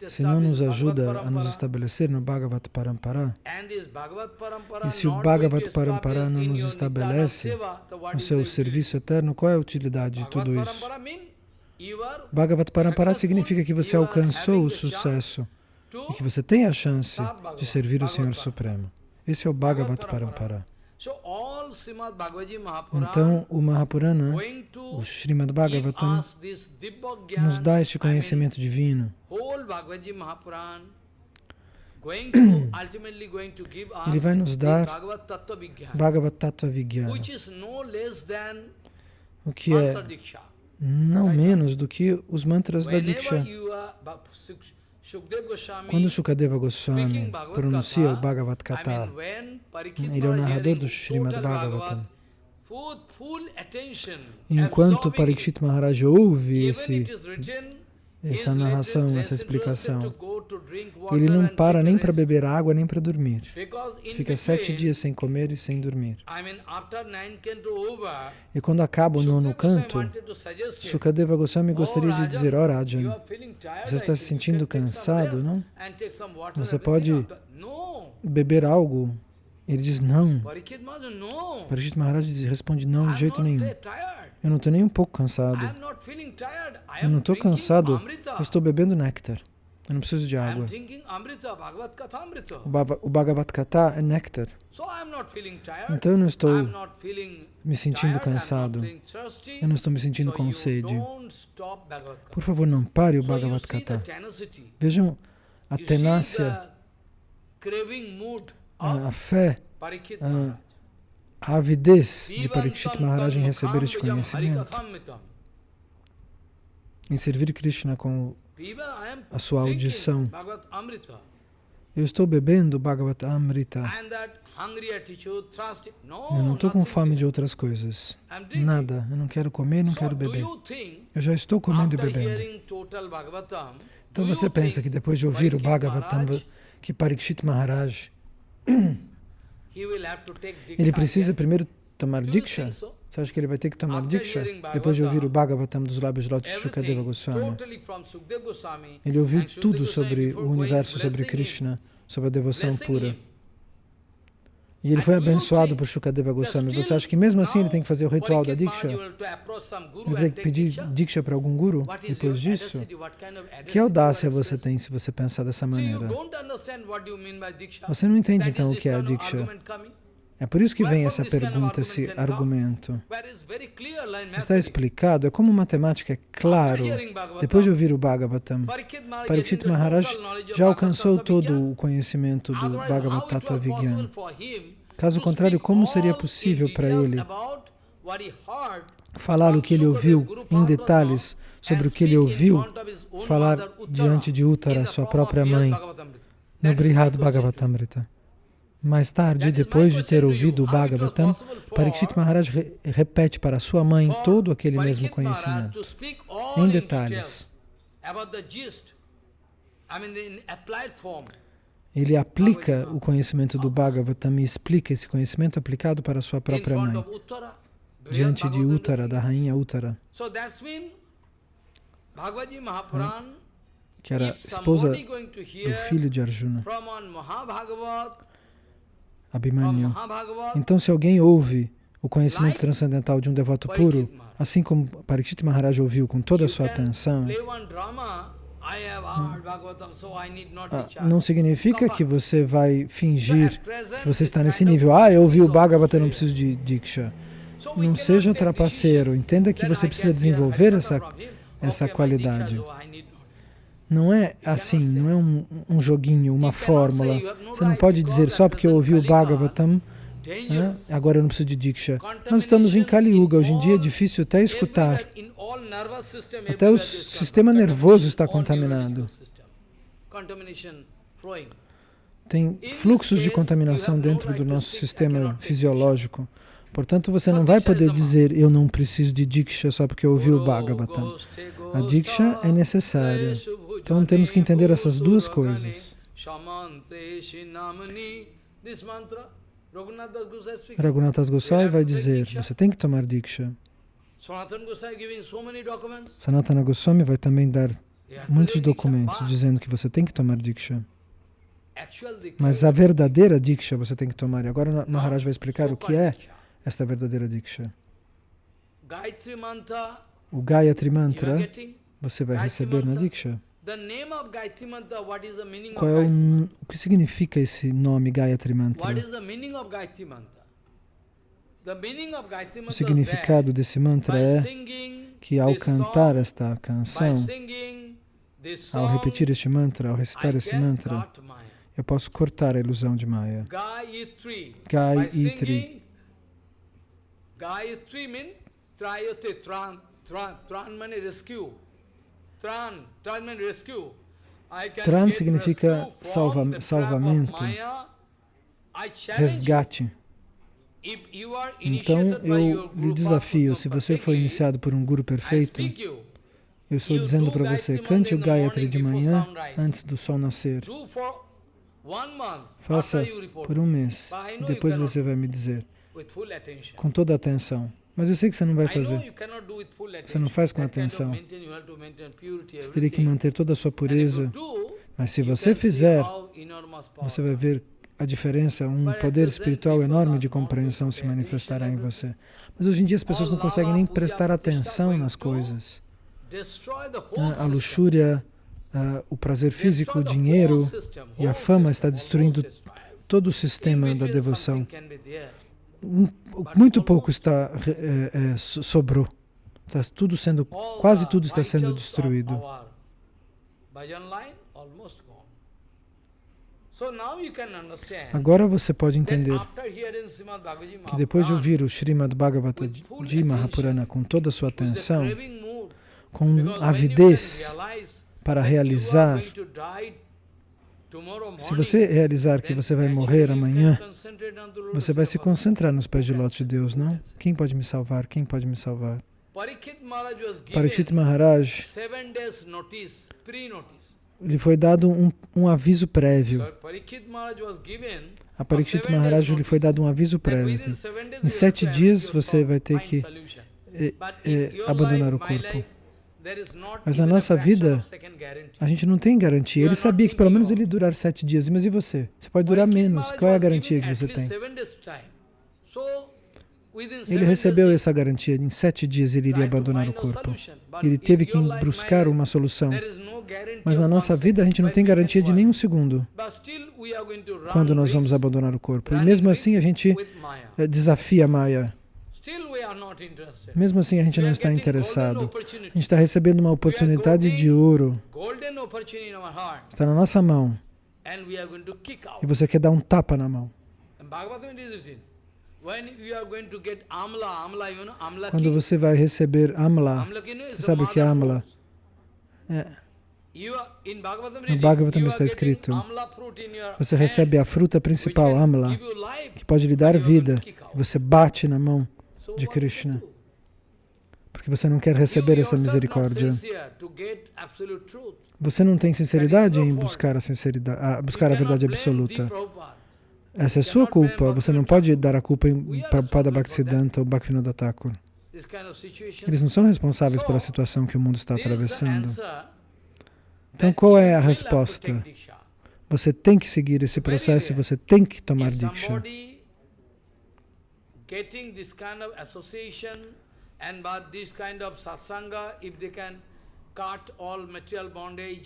se não nos ajuda a nos estabelecer no Bhagavad Parampara, e se o Bhagavad Parampara não nos estabelece no seu serviço eterno, qual é a utilidade de tudo isso? Bhagavad Parampara significa que você alcançou o sucesso e que você tem a chance de servir o Senhor Supremo. Esse é o Bhagavad Parampara. Então, o Mahapurana, o Srimad Bhagavatam, nos dá este conhecimento divino. Ele vai nos dar Bhagavad Tattva Vigyana, o que é não menos do que os mantras da Diksha. Quando Shukadeva Goswami pronuncia o Bhagavad Katha, ele é o narrador do Srimad Bhagavatam. Enquanto Parikshit Maharaj ouve essa narração, essa explicação, ele não para nem para beber água, nem para dormir. Fica 7 dias sem comer e sem dormir. E quando acaba o 9º canto, Shukadeva Goswami gostaria de dizer: "Ó Rajan, você está se sentindo cansado, não? Você pode beber algo?" Ele diz: "Não." Parikshit Maharaj responde: "Não, de jeito nenhum. Eu não estou nem um pouco cansado. Eu não estou cansado, eu estou bebendo néctar. Eu não preciso de água. O Bhagavad Katha é néctar. Então eu não estou me sentindo cansado. Eu não estou me sentindo com sede. Por favor, não pare o Bhagavad Katha." Vejam a tenácia, a fé, a avidez de Parikshit Maharaj em receber este conhecimento, em servir Krishna com a sua audição. Eu estou bebendo Bhagavad Amrita. Eu não estou com fome de outras coisas. Nada. Eu não quero comer, não quero beber. Eu já estou comendo e bebendo. Então você pensa que depois de ouvir o Bhagavatam, que Parikshit Maharaj Ele precisa primeiro tomar Diksha? Você acha que ele vai ter que tomar Diksha? Depois de ouvir o Bhagavatam dos lábios de Lótus de Shukadeva Goswami. Ele ouviu tudo sobre o universo, sobre Krishna, sobre a devoção pura. E ele foi abençoado por Shukadeva Goswami. Você acha que mesmo assim ele tem que fazer o ritual da Diksha? Ele vai ter que pedir Diksha para algum guru depois disso? Que audácia você tem se você pensar dessa maneira? Você não entende então o que é a Diksha. É por isso que vem essa pergunta, esse argumento. Está explicado, é como matemática, é claro. Depois de ouvir o Bhagavatam, Parikshit Maharaj já alcançou todo o conhecimento do Bhagavad Tattva Vigyan. Caso contrário, como seria possível para ele falar o que ele ouviu em detalhes sobre o que ele ouviu, falar diante de Uttara, sua própria mãe, no Brihad Bhagavatamrita? Mais tarde, depois de ter ouvido o Bhagavatam, Parikshit Maharaj repete para sua mãe todo aquele mesmo conhecimento, em detalhes. Ele aplica o conhecimento do Bhagavatam e explica esse conhecimento aplicado para sua própria mãe, diante de Uttara, da rainha Uttara, que era esposa do filho de Arjuna, Abhimanyu. Então, se alguém ouve o conhecimento transcendental de um devoto puro, assim como Parikshit Maharaj ouviu com toda a sua atenção, não significa que você vai fingir que você está nesse nível. Eu ouvi o Bhagavatam, não preciso de Diksha. Não seja trapaceiro. Entenda que você precisa desenvolver essa qualidade. Não é assim, não é um joguinho, uma fórmula. Você não pode dizer só porque eu ouvi o Bhagavatam, agora eu não preciso de Diksha. Nós estamos em Kali Yuga, hoje em dia é difícil até escutar. Até o sistema nervoso está contaminado. Tem fluxos de contaminação dentro do nosso sistema fisiológico. Portanto, você não vai poder dizer, eu não preciso de Diksha só porque eu ouvi o Bhagavatam. A Diksha é necessária. Então, temos que entender essas duas coisas. Raghunath Das Goswami vai dizer, você tem que tomar Diksha. Sanatana Goswami vai também dar muitos documentos dizendo que você tem que tomar Diksha. Mas a verdadeira Diksha você tem que tomar. E agora Maharaj vai explicar o que é esta verdadeira Diksha. O Gayatri Mantra você vai receber na Diksha. Qual é o que significa esse nome Gayatri Mantra? O significado desse mantra é que ao cantar esta canção, ao repetir este mantra, ao recitar esse mantra, eu posso cortar a ilusão de Maya. Gayatri. Gayatri means Trayate, Tran means rescue. Tran means rescue. Tran significa salvamento, resgate. Então eu lhe desafio, se você foi iniciado por um guru perfeito, eu estou dizendo para você, cante o Gayatri de manhã antes do sol nascer. Faça por um mês, depois você vai me dizer, com toda a atenção. Mas eu sei que você não vai fazer. Você não faz com atenção. Você teria que manter toda a sua pureza. Mas se você fizer, você vai ver a diferença, um poder espiritual enorme de compreensão se manifestará em você. Mas hoje em dia as pessoas não conseguem nem prestar atenção nas coisas. A luxúria, o prazer físico, o dinheiro e a fama está destruindo todo o sistema da devoção. Muito pouco sobrou. Quase tudo está sendo destruído. Agora você pode entender que depois de ouvir o Srimad Bhagavata de Mahapurana com toda a sua atenção, com avidez para realizar, se você realizar que você vai morrer amanhã, você vai se concentrar nos pés de lótus de Deus, não? Quem pode me salvar? Quem pode me salvar? Parikshit Maharaj lhe foi dado um aviso prévio. A Parikshit Maharaj lhe foi dado um aviso prévio. Em 7 dias você vai ter que abandonar o corpo. Mas na nossa vida, a gente não tem garantia. Ele sabia que pelo menos ele ia durar 7 dias. Mas e você? Você pode durar menos. Qual é a garantia que você tem? Ele recebeu essa garantia. Em 7 dias ele iria abandonar o corpo. Ele teve que buscar uma solução. Mas na nossa vida a gente não tem garantia de nenhum segundo quando nós vamos abandonar o corpo. E mesmo assim a gente desafia a Maya. Mesmo assim a gente não está interessado. A gente está recebendo uma oportunidade de ouro. Está na nossa mão. E você quer dar um tapa na mão. Quando você vai receber Amla, você sabe o que é Amla? No Bhagavatam está escrito, você recebe a fruta principal, Amla, que pode lhe dar vida, e você bate na mão de Krishna, porque você não quer receber essa misericórdia. Você não tem sinceridade em buscar buscar a verdade absoluta. Essa é sua culpa. Você não pode dar a culpa em Prabhupada Bhaktisiddhanta ou Bhaktivinoda Thakur. Eles não são responsáveis pela situação que o mundo está atravessando. Então, qual é a resposta? Você tem que seguir esse processo e você tem que tomar Diksha.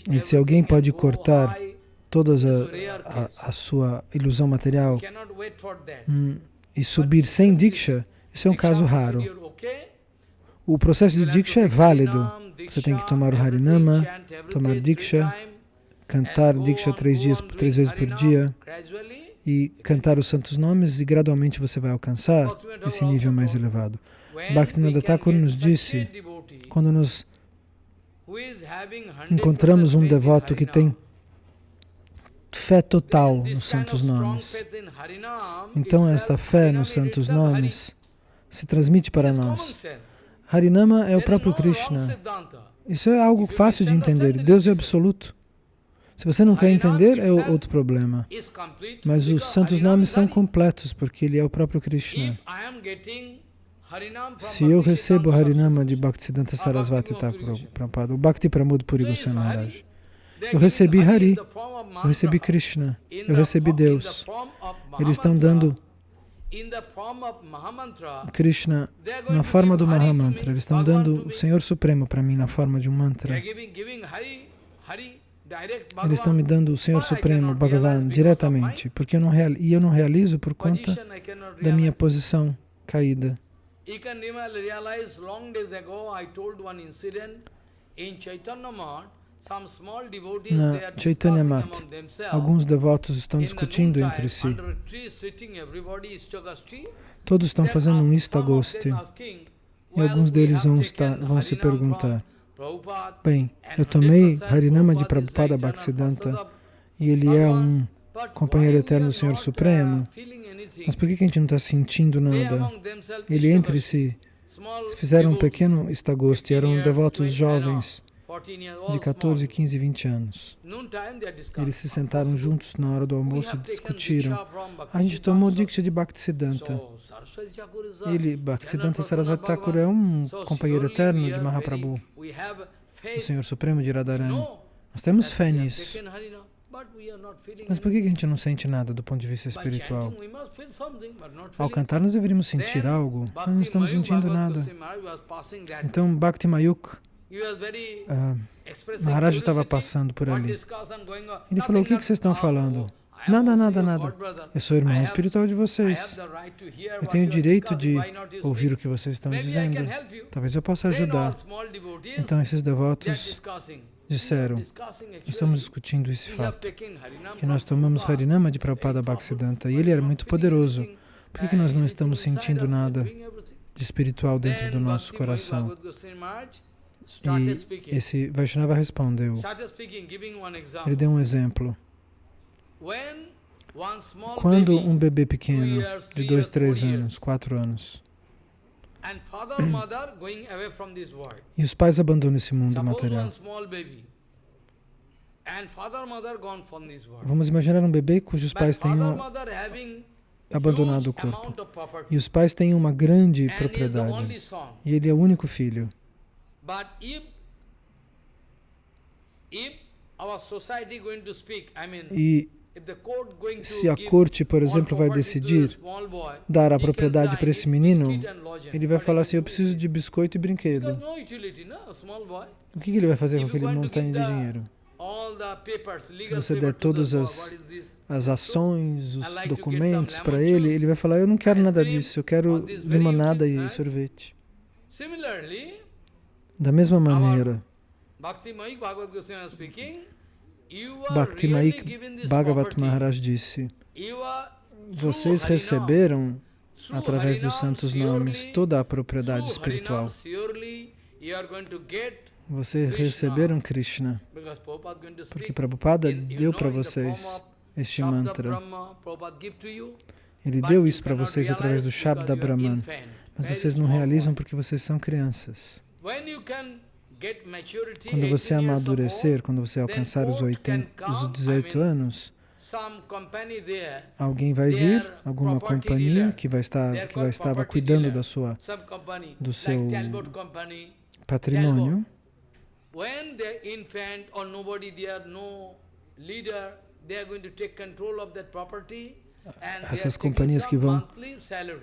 E se alguém pode cortar toda a sua ilusão material e subir sem Diksha, isso é um caso raro. O processo de Diksha é válido. Você tem que tomar o Harinama, tomar Diksha, cantar Diksha 3 vezes por dia e cantar os santos nomes e gradualmente você vai alcançar esse nível mais elevado. Bhaktivinoda Thakur nos disse, quando nós encontramos um devoto que tem fé total nos santos nomes, então esta fé nos santos nomes se transmite para nós. Harinama é o próprio Krishna. Isso é algo fácil de entender. Deus é absoluto. Se você não quer entender, é outro problema. Mas os santos nomes são completos, porque ele é o próprio Krishna. Se eu recebo Harinama de Bhaktisiddhanta Sarasvati Thakur Prabhupada, o Bhakti Pramod Puri Goswami Maharaj, eu recebi Hari, eu recebi Krishna, eu recebi Deus. Eles estão dando Krishna na forma do Mahamantra. Eles estão dando o Senhor Supremo para mim na forma de um mantra. Eles estão me dando o Senhor Supremo, Bhagavan, diretamente, porque eu não realizo por conta da minha posição caída. Na Chaitanya Math, alguns devotos estão discutindo entre si. Todos estão fazendo um Istagosti. E alguns deles vão se perguntar, bem, eu tomei Harinama de Prabhupada Bhaktisiddhanta e ele é um companheiro eterno do Senhor Supremo, mas por que a gente não está sentindo nada? Ele entre si fizeram um pequeno Istagosti, eram devotos jovens, de 14, 15, 20 anos. Eles se sentaram juntos na hora do almoço e discutiram. A gente tomou Diksha de Bhaktisiddhanta. Bhaktisiddhanta Sarasvati Thakur é um companheiro eterno de Mahaprabhu, do Senhor Supremo de Radharani. Nós temos fé nisso. Mas por que a gente não sente nada do ponto de vista espiritual? Ao cantar, nós deveríamos sentir algo, mas não estamos sentindo nada. Então, Bhakti Mayuk, Maharaj estava passando por ali. Ele falou, o que vocês estão falando? Nada, nada, nada. Eu sou irmão espiritual de vocês. Eu tenho o direito de ouvir o que vocês estão dizendo. Talvez eu possa ajudar. Então esses devotos disseram, estamos discutindo esse fato, que nós tomamos Harinama de Prabhupada Bhaktisiddhanta e ele era muito poderoso. Por que nós não estamos sentindo nada de espiritual dentro do nosso coração? E esse Vaishnava respondeu, ele deu um exemplo. Quando um bebê pequeno, de 2, 3 anos, 4 anos, e os pais abandonam esse mundo material. Vamos imaginar um bebê cujos pais tenham abandonado o corpo. E os pais têm uma grande propriedade. E ele é o único filho. E se a corte, por exemplo, vai decidir dar a propriedade para esse menino, ele vai falar assim, eu preciso de biscoito e brinquedo. O que ele vai fazer com aquele montanha de dinheiro? Se você der todas as ações, os documentos para ele, ele vai falar, eu não quero nada disso, eu quero limonada e sorvete. Da mesma maneira, Bhakti Mayik Bhagavat Maharaj disse, vocês receberam, através dos santos nomes, toda a propriedade espiritual. Vocês receberam Krishna, porque Prabhupada deu para vocês este mantra. Ele deu isso para vocês através do Shabda Brahman, mas vocês não realizam porque vocês são crianças. Quando você amadurecer, quando você alcançar os 18 anos, alguém vai vir, alguma companhia que estava cuidando do seu patrimônio. Essas companhias que vão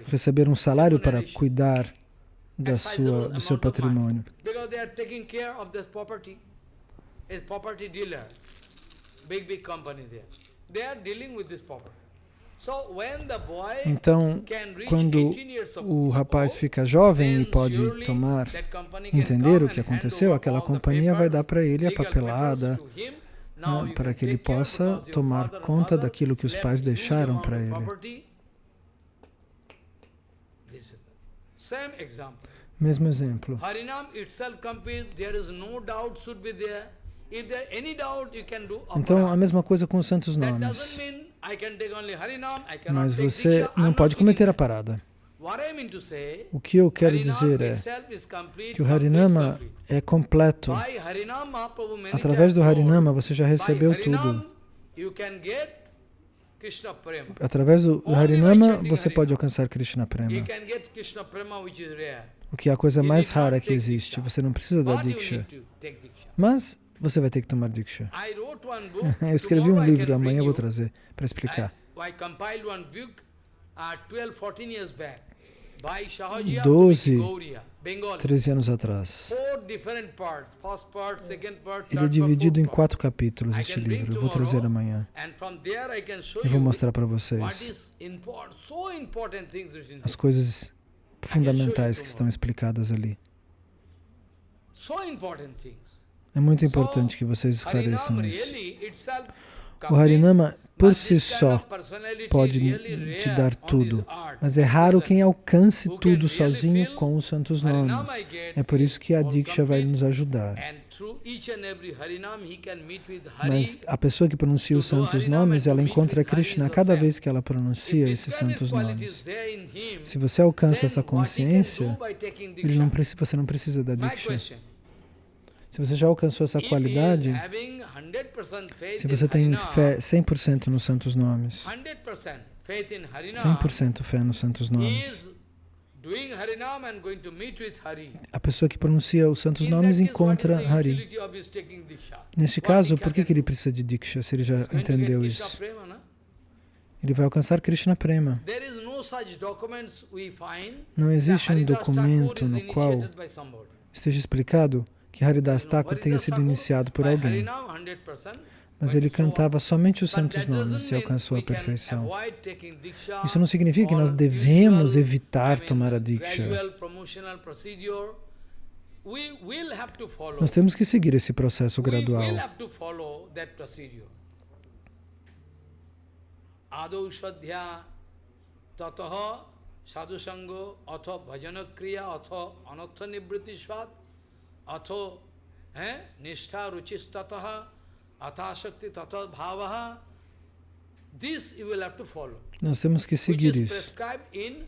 receber um salário para cuidar do seu patrimônio. Então, quando o rapaz fica jovem e pode entender o que aconteceu, aquela companhia vai dar para ele a papelada, para que ele possa tomar conta daquilo que os pais deixaram para ele. Mesmo exemplo. Então, a mesma coisa com os santos nomes. Mas você não pode cometer a parada. O que eu quero dizer é que o Harinama é completo. Através do Harinama você já recebeu tudo. Através do Harinama você pode alcançar Krishna Prema. O que é a coisa mais rara que existe. Você não precisa da Diksha. Mas você vai ter que tomar Diksha. Eu escrevi um livro, amanhã eu vou trazer para explicar. 12, 13 anos atrás. Ele é dividido em 4 capítulos, este livro. Eu vou trazer amanhã. Eu vou mostrar para vocês as coisas fundamentais que estão explicadas ali. É muito importante que vocês esclareçam isso. O Harinama, por si só, pode te dar tudo, mas é raro quem alcance tudo sozinho com os santos nomes. É por isso que a Diksha vai nos ajudar. Mas a pessoa que pronuncia os santos nomes, ela encontra Krishna cada vez que ela pronuncia esses santos nomes. Se você alcança essa consciência, você não precisa da Diksha. Se você já alcançou essa qualidade, se você tem fé 100% nos santos nomes, 100% fé nos santos nomes, a pessoa que pronuncia os santos nomes encontra Hari. Neste caso, por que ele precisa de Diksha, se ele já entendeu isso? Ele vai alcançar Krishna Prema. Não existe um documento no qual esteja explicado que Haridas Thakur tenha sido iniciado por alguém. Mas ele cantava somente os santos nomes e alcançou a perfeição. Isso não significa que nós devemos evitar tomar a Diksha. Nós temos que seguir esse processo gradual. Adau Shadhya Tataha Sadhusango Atha Bhajanakriya Atha Anatha Nibriti Svat Atha Nishtha Ruchistataha Atha Shakti Tata Bhavaha. This you will have to follow. Nós temos que seguir isso.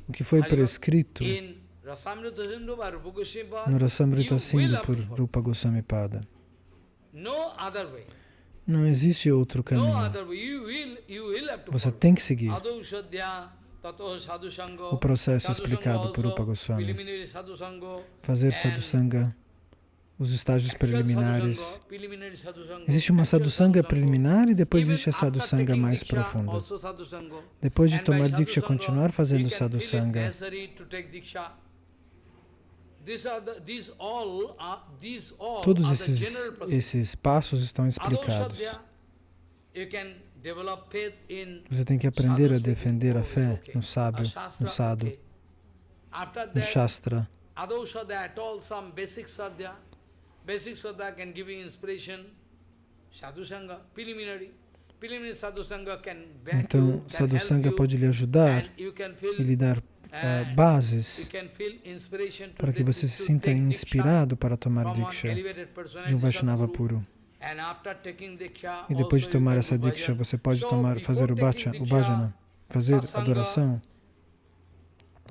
O que foi prescrito no Rasamrita Sindhu por Rupa Goswami Pada. Não existe outro caminho. Você tem que seguir o processo explicado por Rupa Goswami. Fazer sadhusanga, os estágios preliminares. Existe uma sadhusanga preliminar e depois existe a sadhusanga mais profunda. Depois de tomar diksha, continuar fazendo sadhusanga. Todos esses passos estão explicados. Você tem que aprender a defender a fé no sábio, no sadhu, no shastra. Então, sadhusanga pode lhe ajudar e lhe dar bases para que você se sinta inspirado para tomar diksha de um Vaishnava puro. E depois de tomar essa diksha, você pode fazer o bhajana, fazer adoração.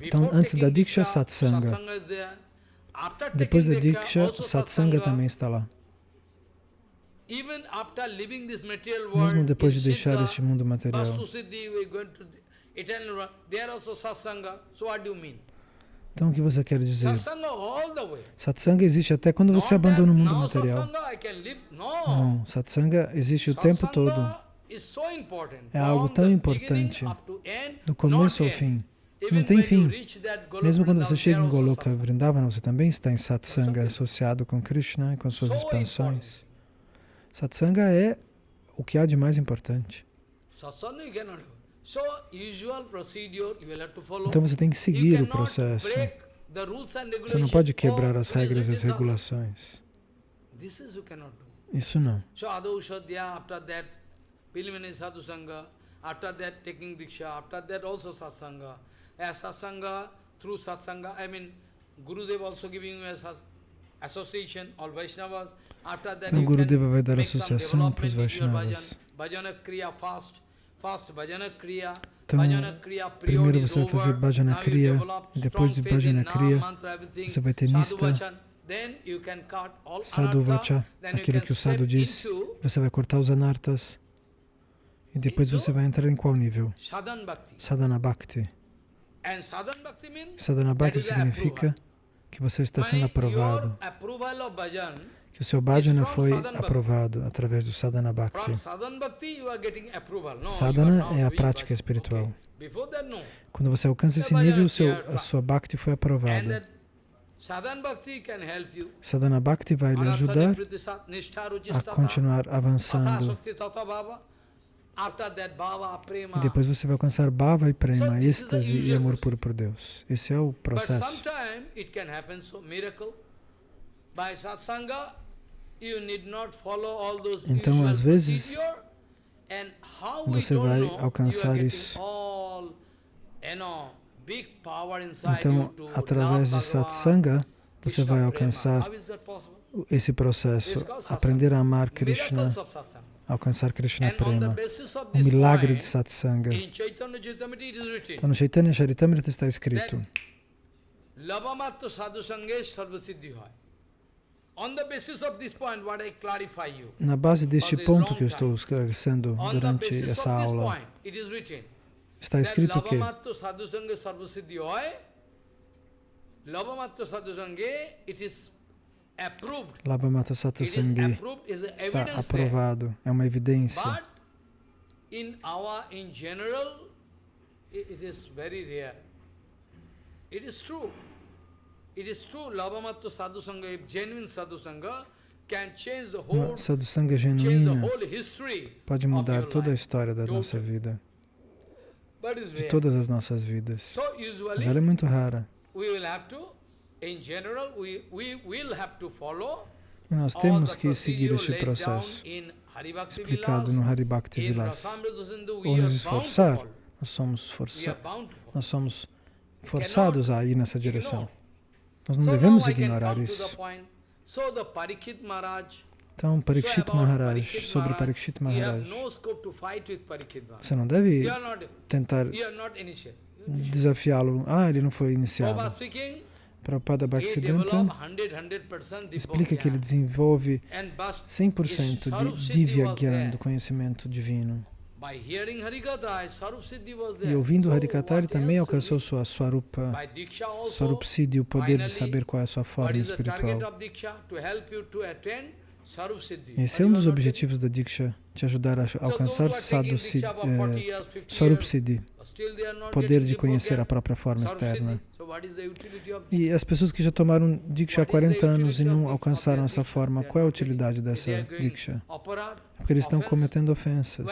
Então, antes da diksha, satsanga. Depois da diksha, satsanga também está lá. Mesmo depois de deixar este mundo material. Então, o que você quer dizer? Satsanga existe até quando você abandona o mundo material. Não, satsanga existe o tempo todo. É algo tão importante, do começo ao fim. Não tem fim. Mesmo quando você chega em Goloka Vrindavana, você também está em satsanga, associado com Krishna e com suas expansões. Satsanga é o que há de mais importante. Então você tem que seguir o processo. Você não pode quebrar as regras e as regulações. Isso não. Então Gurudeva vai dar associação para os Vaishnavas. Então, primeiro você vai fazer Bhajana Kriya, e depois de Bhajana Kriya, você vai ter Nista, Sadhu Vacha, aquilo que o Sadhu disse, você vai cortar os anartas, e depois você vai entrar em qual nível? Sadhana Bhakti. Sadhana Bhakti significa que você está sendo aprovado, que o seu bhajana foi aprovado através do Sadhana Bhakti. Sadhana é a prática espiritual. Quando você alcança esse nível, a sua Bhakti foi aprovada. Sadhana Bhakti vai lhe ajudar a continuar avançando. E depois você vai alcançar Bhava e Prema, êxtase e amor puro por Deus. Esse é o processo. Então, às vezes, você vai alcançar isso. Então, através de satsanga, você vai alcançar esse processo, aprender a amar Krishna, alcançar Krishna Prema, o milagre de satsanga. Então, no Chaitanya Charitamrita está escrito: na base deste ponto que eu estou esclarecendo durante essa aula, está escrito que Labhamata Satsange está aprovado, é uma evidência. In general, it is very rare. It is true. It is true, Labhamatta Sadhusanga, if genuine Sadhusanga, can change the whole, Sadhusanga genuína pode mudar toda a história da nossa vida, de todas as nossas vidas. Mas ela é muito rara. E nós temos que seguir este processo explicado no Hari Bhakti Vilas. Ou nos esforçar, nós somos forçados a ir nessa direção. Nós não devemos ignorar isso. Então, Parikshit Maharaj, sobre Parikshit Maharaj, você não deve tentar desafiá-lo. Ele não foi iniciado. Prabhupada Bhaktisiddhanta explica que ele desenvolve 100% de Divya Gyan, do conhecimento divino. E ouvindo Harikatha, ele também alcançou sua Swarupa Siddhi, o poder de saber qual é a sua forma espiritual. Esse é um dos objetivos da Diksha, te ajudar a alcançar Swarupa Siddhi, poder de conhecer a própria forma externa. E as pessoas que já tomaram Diksha há 40 anos e não alcançaram essa forma, qual é a utilidade dessa Diksha? Porque eles estão cometendo ofensas.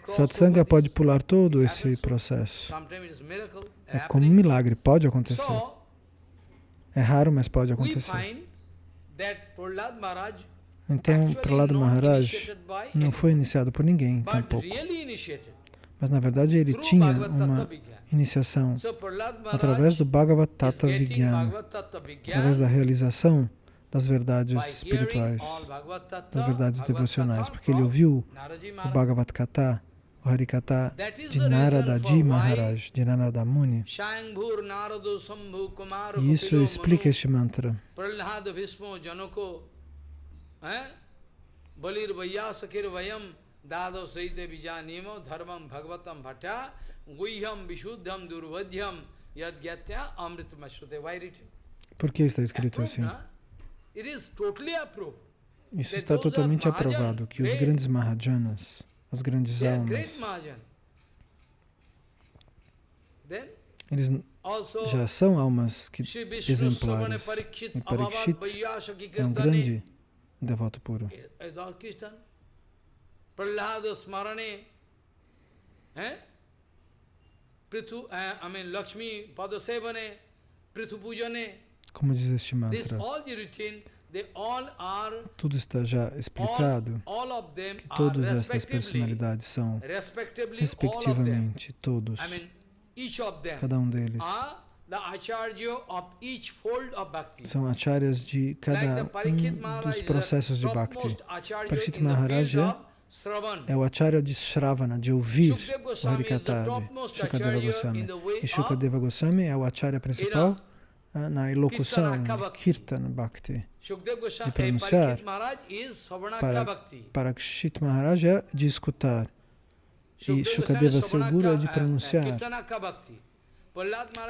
Satsanga pode pular todo esse processo. É como um milagre, pode acontecer. É raro, mas pode acontecer. Então, Prahlad Maharaj não foi iniciado por ninguém, tampouco. Mas, na verdade, ele tinha uma iniciação através do Bhagavad Tattva Vijnana, através da realização das verdades espirituais, das verdades devocionais, porque ele ouviu o Bhagavad Gita, o Harikatha de Narada Ji Maharaj, de Narada Muni. E isso explica este mantra. Por que está escrito assim? Isso está totalmente aprovado, que os grandes Mahajanas, as grandes almas, eles já são almas exemplares. E Parikshit é um grande devoto puro. Como diz este mantra, tudo está já explicado, que todas estas personalidades são, respectivamente, todos, cada um deles, são acharyas de cada um dos processos de Bhakti. Parikshit Maharaj é o acharya de Shravana, de ouvir o Harikatha de Shukadeva Goswami. E Shukadeva Goswami é o acharya principal na elocução de Kirtan Bhakti, de pronunciar. Parikshit Maharaj é de escutar. E Shukadeva, seu guru, é de pronunciar.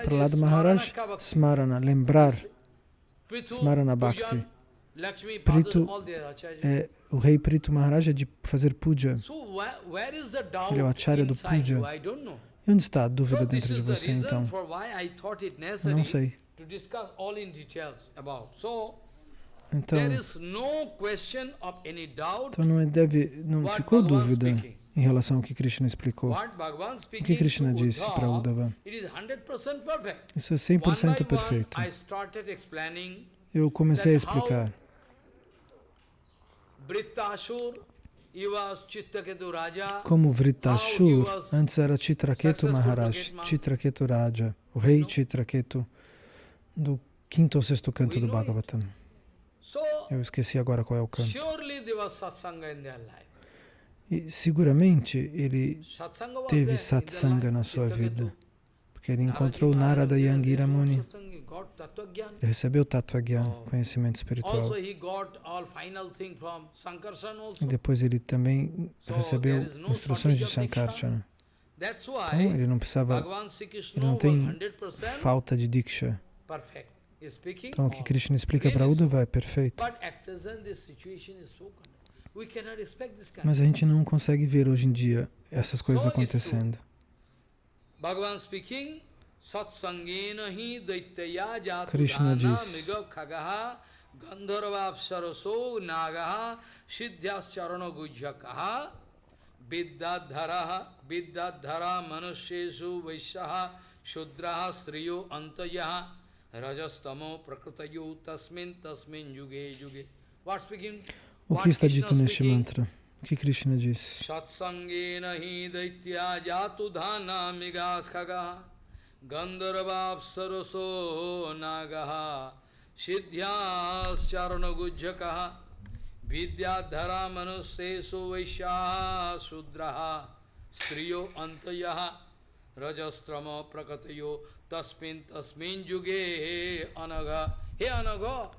Prahlad Maharaj, Smarana, lembrar. Smarana Bhakti. Pritu, o rei Pritu Maharaj é de fazer puja. Ele é o acharya do puja. E onde está a dúvida dentro de você, então? Eu não sei. Então não ficou dúvida em relação ao que Krishna explicou. O que Krishna disse para Uddhava? Isso é 100% perfeito. Eu comecei a explicar. Como Vrittashur antes era Chitraketu Maharaj, Chitraketu Raja, o rei Chitraketu do 5º ou 6º canto do Bhagavatam. Eu esqueci agora qual é o canto. E seguramente ele teve satsanga na sua vida, porque ele encontrou Narada e Angira Muni. Ele recebeu Tattva Gyan, conhecimento espiritual. E depois ele também recebeu instruções de Sankarsana. Então ele não precisava, ele não tem falta de Diksha. Então o que Krishna explica para Uddhava é perfeito. Mas a gente não consegue ver hoje em dia essas coisas acontecendo. Krishna diz: Vidyadhara manusheshu vaishyaha shudraha striyo antaya rajastamo prakritayu tasmin yuge yuge. O que está dito neste mantra? O que Krishna diz? Satsangena hi daitya jatu dhana migaskhaga gandharvapsaroso nagaha siddhyas charana gujjakaha vidyadhara manussesu vaishyaha sudraha Striyo antayaha rajastrama prakatayo tasmin yuge anaga. Hey anaga,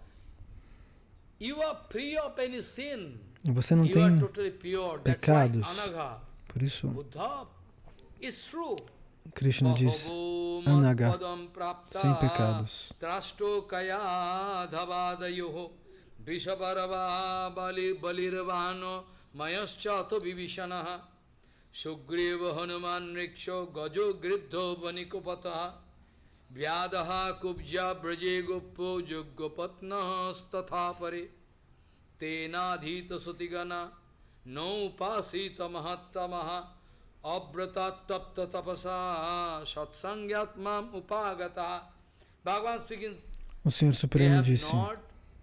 you are free of any sin. Você não You are tem totally pure. That's pecados. why anaga. Por isso, Buddha is true. Krishna diz Anaga, sem pecados. Trasto kaya dhavadayoho vishabarava balirvano mayaschato vivishanaha Sugriva Hanuman Riksho Gajo Gridho Vanikopataha Vyadaha Kubja Braje Goppo Juggopatna Stathapare Tena Dhita Sutigana No Pasita Mahattamaha Abrata Tapta Tapasa Satsangyatmam Upagata. Bhagavan speaking, O Senhor Supremo disse,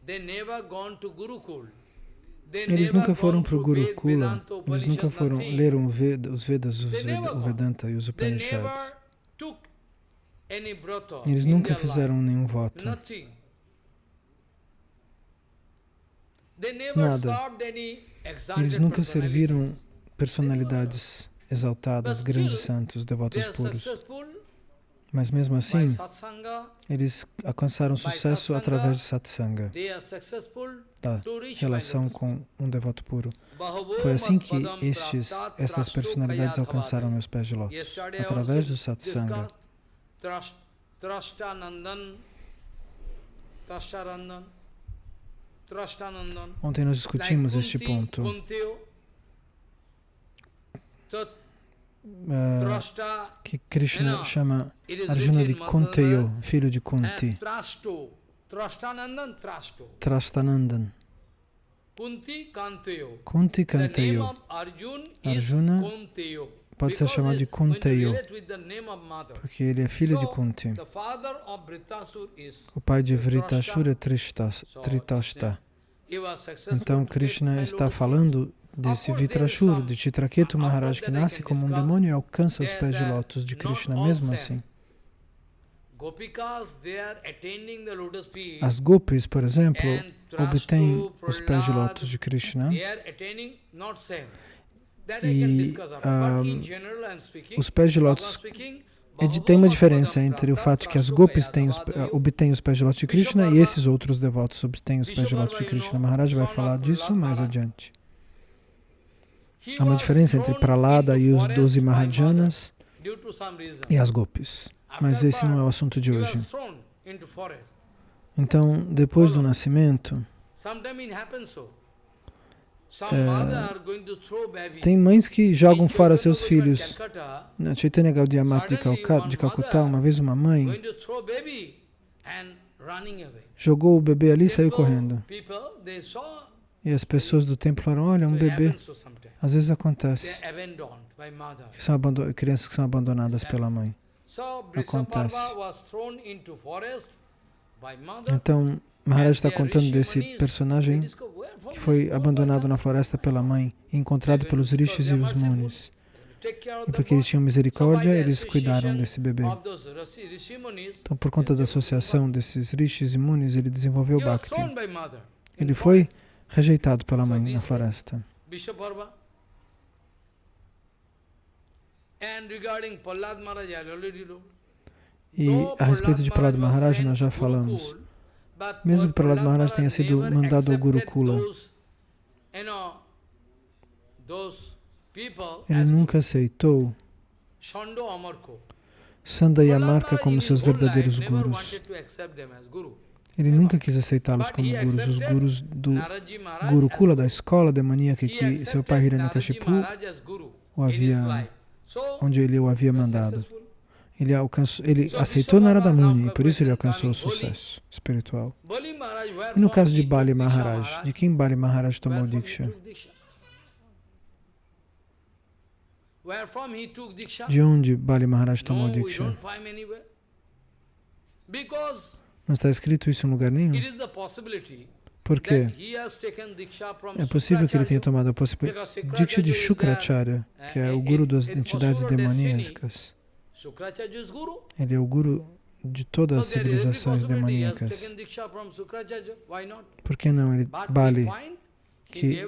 they never gone to Gurukul. eles nunca foram para o Gurukula, eles nunca foram, leram os Vedas, o Vedanta e os Upanishads. Eles nunca fizeram nenhum voto. Nada. Eles nunca serviram personalidades exaltadas, grandes santos, devotos puros. Mas mesmo assim, eles alcançaram sucesso através de satsanga, da relação com um devoto puro. Foi assim que estas personalidades alcançaram meus pés de lótus, através do satsanga. Ontem nós discutimos este ponto. Que Krishna chama Arjuna de Kunteyo, filho de Kunti. Trastanandan. Kunti Kanteyo. Arjuna pode ser chamado de Kunteyo, porque ele é filho de Kunti. O pai de Vritasura é Tritashta. Então Krishna está falando desse Vritrashura, de Chitraketu Maharaj, que nasce como um demônio e alcança os pés de lótus de Krishna, mesmo assim. As gopis, por exemplo, obtêm os pés de lótus de Krishna e os pés de lótus tem uma diferença entre o fato que as gopis obtêm os pés de lótus de Krishna e esses outros devotos obtêm os pés de lótus de Krishna. Maharaj vai falar disso mais adiante. Há uma diferença entre Prahlada e os 12 Mahajanas e as gopis. Mas esse não é o assunto de hoje. Então, depois do nascimento, tem mães que jogam fora seus filhos. Na Chaitanya Gaudiya Mata de Calcutá, uma vez uma mãe jogou o bebê ali e saiu correndo. E as pessoas do templo falaram, olha, um bebê. Às vezes acontece. Crianças que são abandonadas pela mãe. Acontece. Então, Maharaj está contando desse personagem que foi abandonado na floresta pela mãe e encontrado pelos rishis e os munis. E porque eles tinham misericórdia, eles cuidaram desse bebê. Então, por conta da associação desses rishis e munis, ele desenvolveu Bhakti. Ele foi rejeitado pela mãe na floresta. E a respeito de Prahlad Maharaj nós já falamos. Mesmo que Prahlad Maharaj tenha sido mandado ao Gurukula, ele nunca aceitou Sanda e Amarka como seus verdadeiros gurus. Ele nunca quis aceitá-los como gurus. Os gurus do Gurukula, da escola demoníaca que seu pai Hiranyakashipu onde ele o havia mandado. Ele aceitou Narada Muni e por isso ele alcançou o sucesso espiritual. E no caso de Bali Maharaj, de quem Bali Maharaj tomou Diksha? De onde Bali Maharaj tomou Diksha? Não está escrito isso em lugar nenhum. Por quê? É possível que ele tenha tomado a Diksha de Shukracharya, que é o guru das entidades demoníacas. Ele é o guru de todas as civilizações demoníacas. Por que não? Bali que é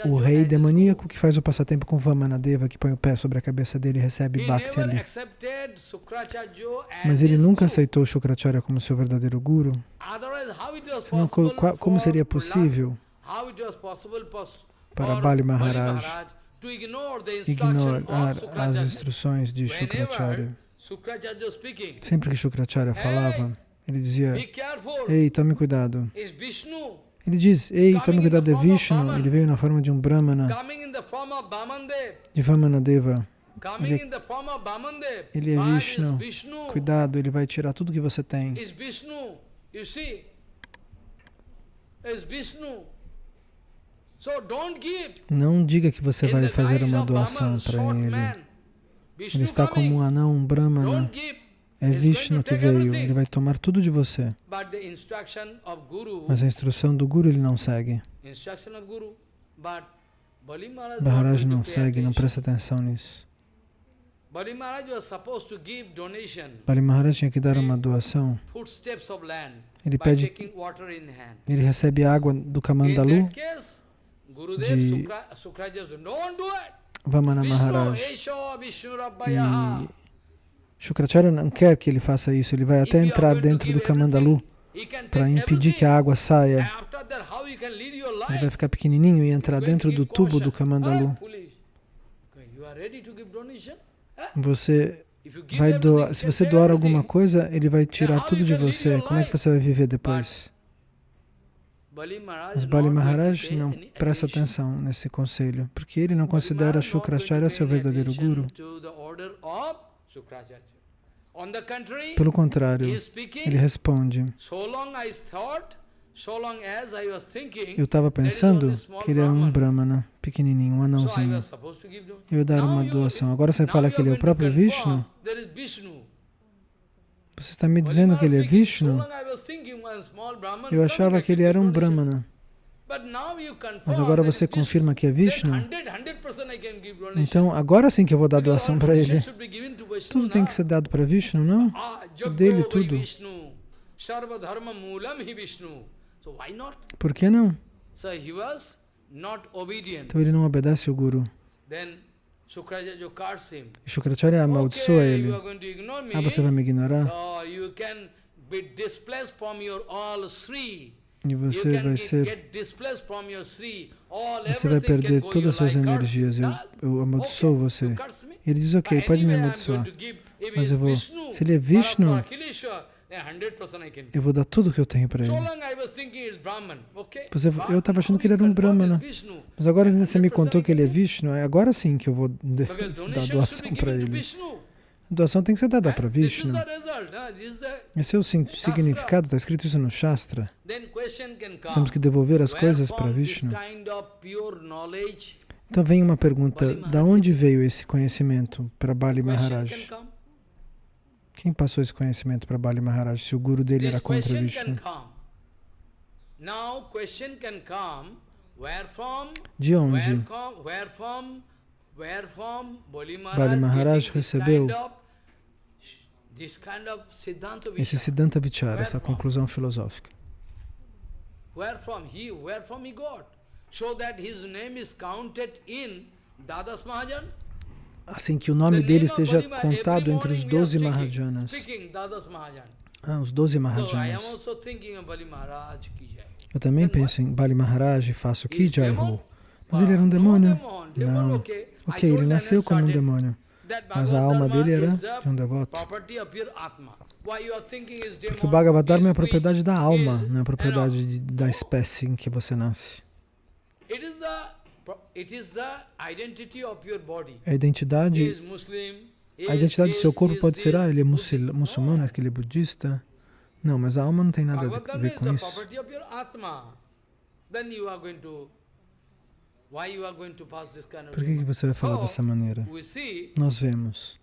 o rei demoníaco que faz o passatempo com Vamanadeva, que põe o pé sobre a cabeça dele e recebe Bhakti ali. Mas ele nunca aceitou Shukracharya como seu verdadeiro guru. Senão, como seria possível para Bali Maharaj ignorar as instruções de Shukracharya? Sempre que Shukracharya falava, ele dizia: ei, tome cuidado. Ele diz: ei, tome cuidado, é Vishnu. Ele veio na forma de um Brahmana, de Vamanadeva. Ele é Vishnu. Cuidado, ele vai tirar tudo que você tem. Não diga que você vai fazer uma doação para ele. Ele está como um anão, um Brahmana. É Vishnu que veio, ele vai tomar tudo de você. Mas a instrução do Guru ele não segue. Maharaj não segue, não presta atenção nisso. Bali Maharaj tinha que dar uma doação. Ele recebe água do Kamandalu de Vamana Maharaj. E Shukracharya não quer que ele faça isso, ele vai até entrar dentro do Kamandalu para impedir que a água saia. Ele vai ficar pequenininho e entrar dentro do tubo do Kamandalu. Você vai doar, se você doar alguma coisa, ele vai tirar tudo de você. Como é que você vai viver depois? Mas Bali Maharaj não presta atenção nesse conselho, porque ele não considera Shukracharya seu verdadeiro guru. Pelo contrário, ele responde: eu estava pensando que ele era um Brahmana, pequenininho, um anãozinho. Eu ia dar uma doação. Agora você fala que ele é o próprio Vishnu? Você está me dizendo que ele é Vishnu? Eu achava que ele era um Brahmana. Mas agora você confirma que é Vishnu? Então, agora sim que eu vou dar doação para ele. Tudo tem que ser dado para Vishnu, não? É dele tudo. Por que não? Então ele não obedece o Guru. E Shukracharya amaldiçoa ele. Ah, você vai me ignorar? E você vai perder todas as suas energias. Eu amaldiçoo você. Ele diz: ok, pode me amaldiçoar. Mas eu vou. Se ele é Vishnu, eu vou dar tudo o que eu tenho para ele. Eu estava achando que ele era um Brahmana. Mas agora você me contou que ele é Vishnu. É agora sim que eu vou dar doação para ele. A doação tem que ser dada para Vishnu. Esse é o significado, está escrito isso no Shastra. Temos que devolver as coisas para Vishnu. Então vem uma pergunta: da onde veio esse conhecimento para Bali Maharaj? Quem passou esse conhecimento para Bali Maharaj, se o guru dele era contra Vishnu? De onde Bali Maharaj recebeu esse Siddhanta Vichara, essa conclusão filosófica? Assim que o nome dele esteja contado entre os 12 Mahajanas. Os 12 Mahajanas. Eu também penso em Bali Maharaj e faço Ki Jai Ho. Mas ele era um demônio? Não. Ok, ele nasceu como um demônio. Mas a alma dele era de um devoto. Porque o Bhagavad Dharma é a propriedade da alma, não é a propriedade da espécie em que você nasce. A identidade do seu corpo pode ser: ele é muçulmano, ele é budista. Não, mas a alma não tem nada a ver com isso. Por que você vai falar dessa maneira? Nós vemos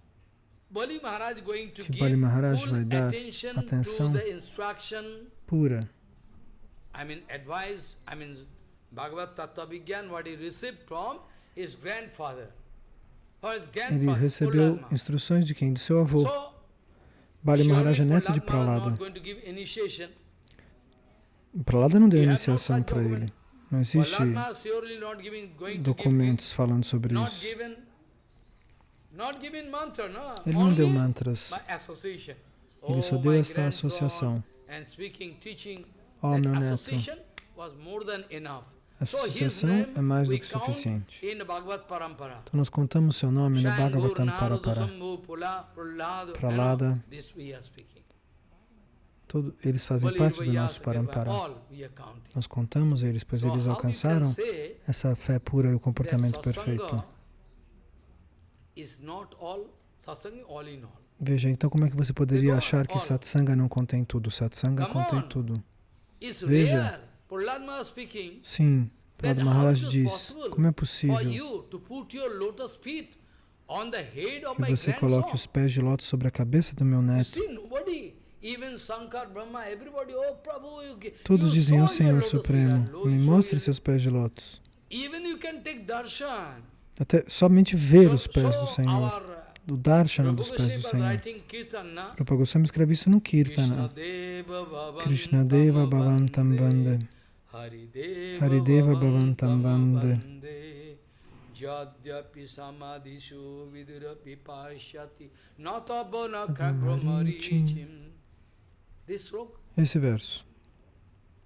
que Bali Maharaj vai dar atenção pura. Ele recebeu instruções de quem? Do seu avô. Bali Maharaj é neto de Prahlada. Prahlada não deu iniciação para ele. Não existe Prahlad Maharaj surely not going to documentos falando sobre not isso. given mantra, no? Ele não deu Only mantras. by association. Ele só Oh, deu my essa grandson, associação. and speaking, teaching, Ó, that meu neto, association was more than enough. essa So his associação name é mais do we que count suficiente. in Bhagavad Parampara. Então nós contamos seu nome no Bhagavatam Parapara. Prahlada, This we are speaking. eles fazem parte do nosso Parampara. All we are counting. Nós contamos eles, pois eles So how we alcançaram can say essa fé pura e o that comportamento satsanga perfeito. is not all, satsanga all in all. Veja, então como é que você poderia achar que satsanga não contém tudo? Satsanga contém tudo. It's Veja. rare. Prahlad Maharaj speaking. Sim, Prahlada Maharaj diz, como é For possível you to put your lotus feet on the head of que my você coloque grandson? os pés de lótus sobre a cabeça do meu You neto? see, nobody, even Shankar, Brahma, everybody, oh Prabhu, Todos you dizem, show ó your Senhor lotus feet, Supremo, Lord, me show mostre your- seus pés de lótus. Even you can take darshan. Até somente ver So- os pés do so Senhor, our, do darshana dos Prabhu pés do Goswami Senhor. writing Kirtana, Prabhupada Goswami escreve isso no Kirtana. Krishna Deva Bhavantam Vande, Harideva Bhavantam Vande, Jadyapi Samadhishu Vidurapi Pashyati Natabana Kabrahmarichim. This sloka, Esse verso.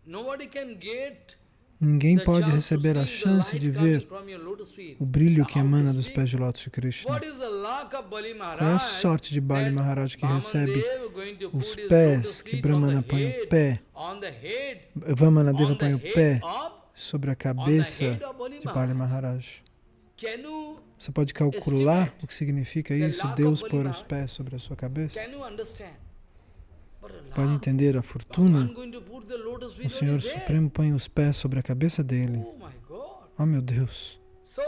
nobody can get Ninguém the pode chance to receber a see the chance light de coming ver from your lotus feet. o brilho que How to emana dos speak? pés de lótus de Krishna. What is the luck of Bali Qual é a Maharaj? sorte de Bali that Maharaj que recebe Vamandev going to os put his pés lotus que feet Brahmana on the põe o head, pé, on the head, Vamanadeva on the põe o head pé of, sobre a on the cabeça head of Bali de Bali Maharaj. Maharaj. Can you, Você pode calcular o que significa isso, Deus pôr os pés sobre a sua cabeça? can you understand? What a Pode luck. entender a fortuna? Bhagavan going to put the lotus feet O on Senhor his head. Supremo põe os pés sobre a cabeça dele. Oh my God. Oh meu Deus! So,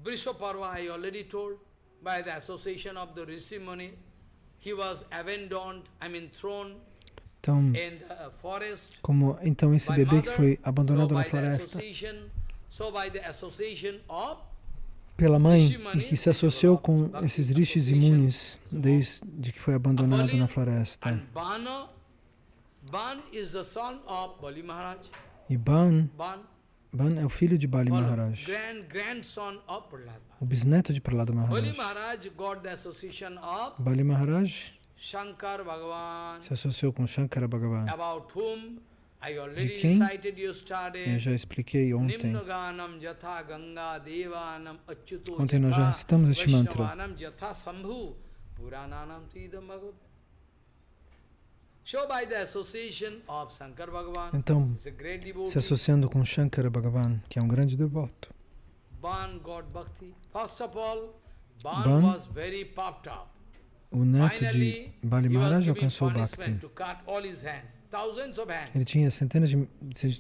Vrishaparva, I already told, by the association of the Rishi Muni, he was abandoned, thrown Então, in the forest. então esse by bebê que mother, foi abandonado so na by the floresta by the association of pela mãe e que se associou com esses rishis e munis desde que foi abandonado na floresta. and Ban is the son of Bali Maharaj. E Ban Ban, é o filho de Bali Maharaj, grandson of Prahlad. o bisneto de Prahlada Bali Maharaj. Maharaj got the association of Bali Maharaj Shankar Bhagavan, se associou com Shankara Bhagavan, about whom I already quem? recited eu yesterday. já expliquei ontem. Nimnaganam Jatha Ganga Devanam Achyuto Ontem nós já recitamos este mantra. Vaishnavanam Jatha Sambhu Purananam Tidam Bhagavad. So by the association of Shankar Bhagavan, Então, is a great se devotee, associando com Shankara Bhagavan, que é um grande devoto, Ban got bhakti. First of all, Ban, Ban was very puffed up. o neto de Finally, Bali he was Maharaj giving alcançou o punishment Bhakti. to cut all his hands, thousands of hands. Ele tinha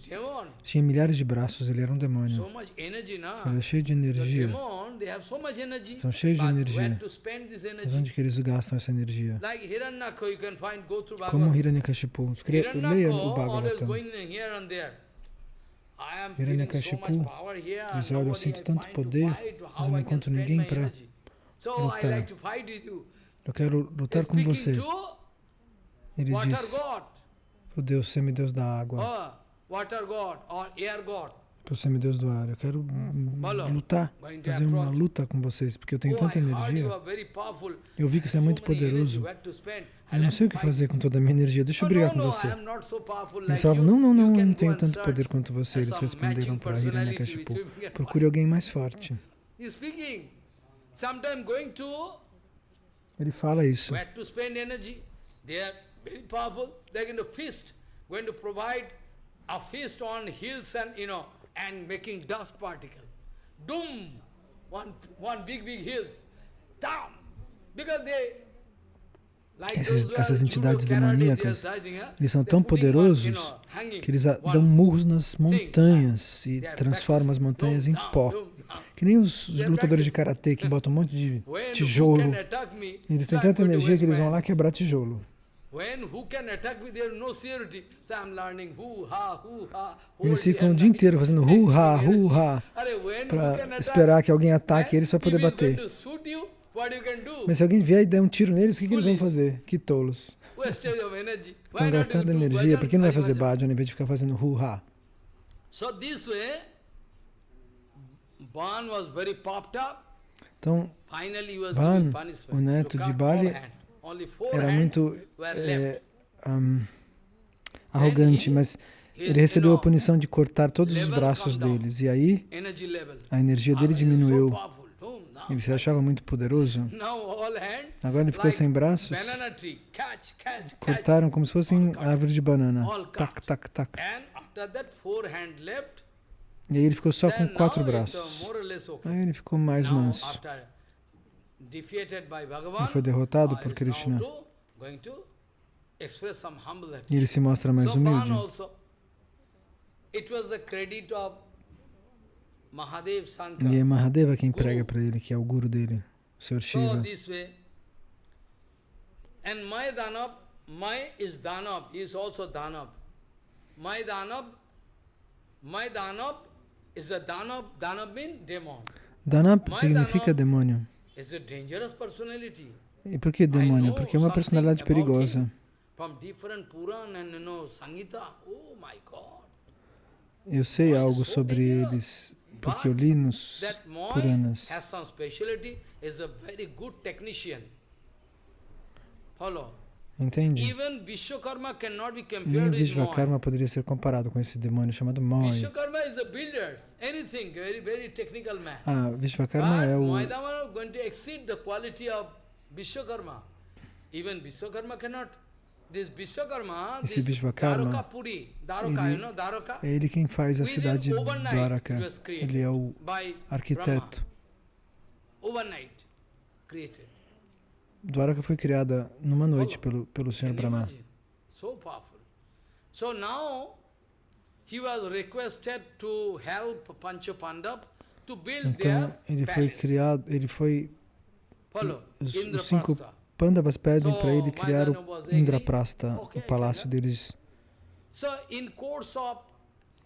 Demon, tinha milhares de braços, ele era um demônio. so much energy, na? Ele é cheio de The energia. demon, they have so much energy. São cheios de But energia. where to spend this Mas energy? onde que eles gastam essa energia? Like Hiranyaka, you can find, go through Como Bhagavad. Hiranyakashipu. Leia o Hiranyaka always Bhagavatam. going in here and there. I am feeling so Hiranyakashipu much power here. diz, olha, eu nobody sinto I tanto find to poder, fight, mas how eu não I can encontro spend ninguém my para energy. So I lutar. like to fight with you. Eu quero lutar com você. Speaking to Ele water diz god, pro Deus semideus da água, water god or air god. pro semideus do ar. Eu quero lutar, fazer uma luta com vocês, porque eu tenho tanta I heard you energia. are very powerful. Eu vi que você é So muito many energy, poderoso. where to spend. Eu não sei o que fazer com toda a minha energia. Deixa eu brigar com você. I am not so powerful Eles like falavam, you. não, You eu can não go tenho and tanto search poder quanto você. for Eles some responderam matching para personality Hiranyakashipu. with you. Procure alguém mais forte. He's speaking. Sometimes going to Ele fala isso. where to spend energy. They are very powerful. They're going to feast, going to provide a feast on hills and and making dust particle. Doom, one big hills, down, because they like Essas entidades demoníacas, eles são tão poderosos que eles dão murros nas montanhas e transformam as montanhas em pó. Que nem os lutadores de karatê que botam um monte de tijolo. Eles têm tanta energia que eles vão lá quebrar tijolo. Eles ficam o dia inteiro fazendo hu-ha, para esperar que alguém ataque eles para poder bater. Mas se alguém vier e der um tiro neles, o que eles vão fazer? Que tolos. Estão gastando energia. Por que não vai fazer bhajan em vez de ficar fazendo hu-ha? So this way, Ban was very popped up. Então, Finally, he was Ban, given o punishment neto to de cut Bali, all hands. Only 4 era hands muito were left. arrogante, mas ele recebeu a punição de cortar todos os level braços come down, deles. E aí, energy level. a energia dele So diminuiu. powerful. Now, Ele se achava muito poderoso. now all hands Agora ele ficou like sem braços. banana tree. Catch, catch, catch. Cortaram como se fossem árvore de banana. All Tac, cut. tac, tac. And after that, 4 hands left. E aí ele ficou só com Then 4 now it's, braços. more or less okay. Aí ele ficou mais Now, manso. after defeated by Bhagavan, Ele foi derrotado por is Krishna. now going to express some humble E attitude. ele se mostra mais So Ban humilde. also, it was the credit of Mahadev Sankar. E é Mahadeva quem prega para ele, que é o guru dele, o Sr. So Shiva. this way, and my Danav, my is Danav, he is also Danav. My Danav is a Danav. Danav means demon. Danab significa demônio. Is a dangerous personality. E por que demônio? Porque é uma personalidade perigosa. From different Puran and Sangita, oh my God. Eu sei algo sobre eles, porque eu li nos That Moy Puranas. has some speciality, is a very good technician. Follow. Entende? Even Vishwakarma cannot be Nem compared with Moy. Vishvakarma poderia ser comparado com esse demônio chamado Moy. Vishwakarma is a builder, anything, very, very technical man. Ah, Vishvakarma But é o... Moydama is going to exceed the quality of Vishwakarma. Even Vishwakarma cannot. This Vishwakarma, Esse this Vishvakarma, Dwaraka Puri, Dwaraka, you know, Dwaraka? É ele quem faz a cidade de overnight Dwaraka. it was created Ele é o by arquiteto. Brahma. Overnight created. Dwaraka foi criada numa noite pelo Sr. Can you Brahma. imagine? So powerful. So now he was requested to help Pancha Pandav to build Então their ele foi palace. criado, ele foi... Follow. Os 5 Indraprastha. Pandavas pedem para ele So, criar Maidana o was angry. Indraprastha, Okay, o palácio okay. deles, So in course of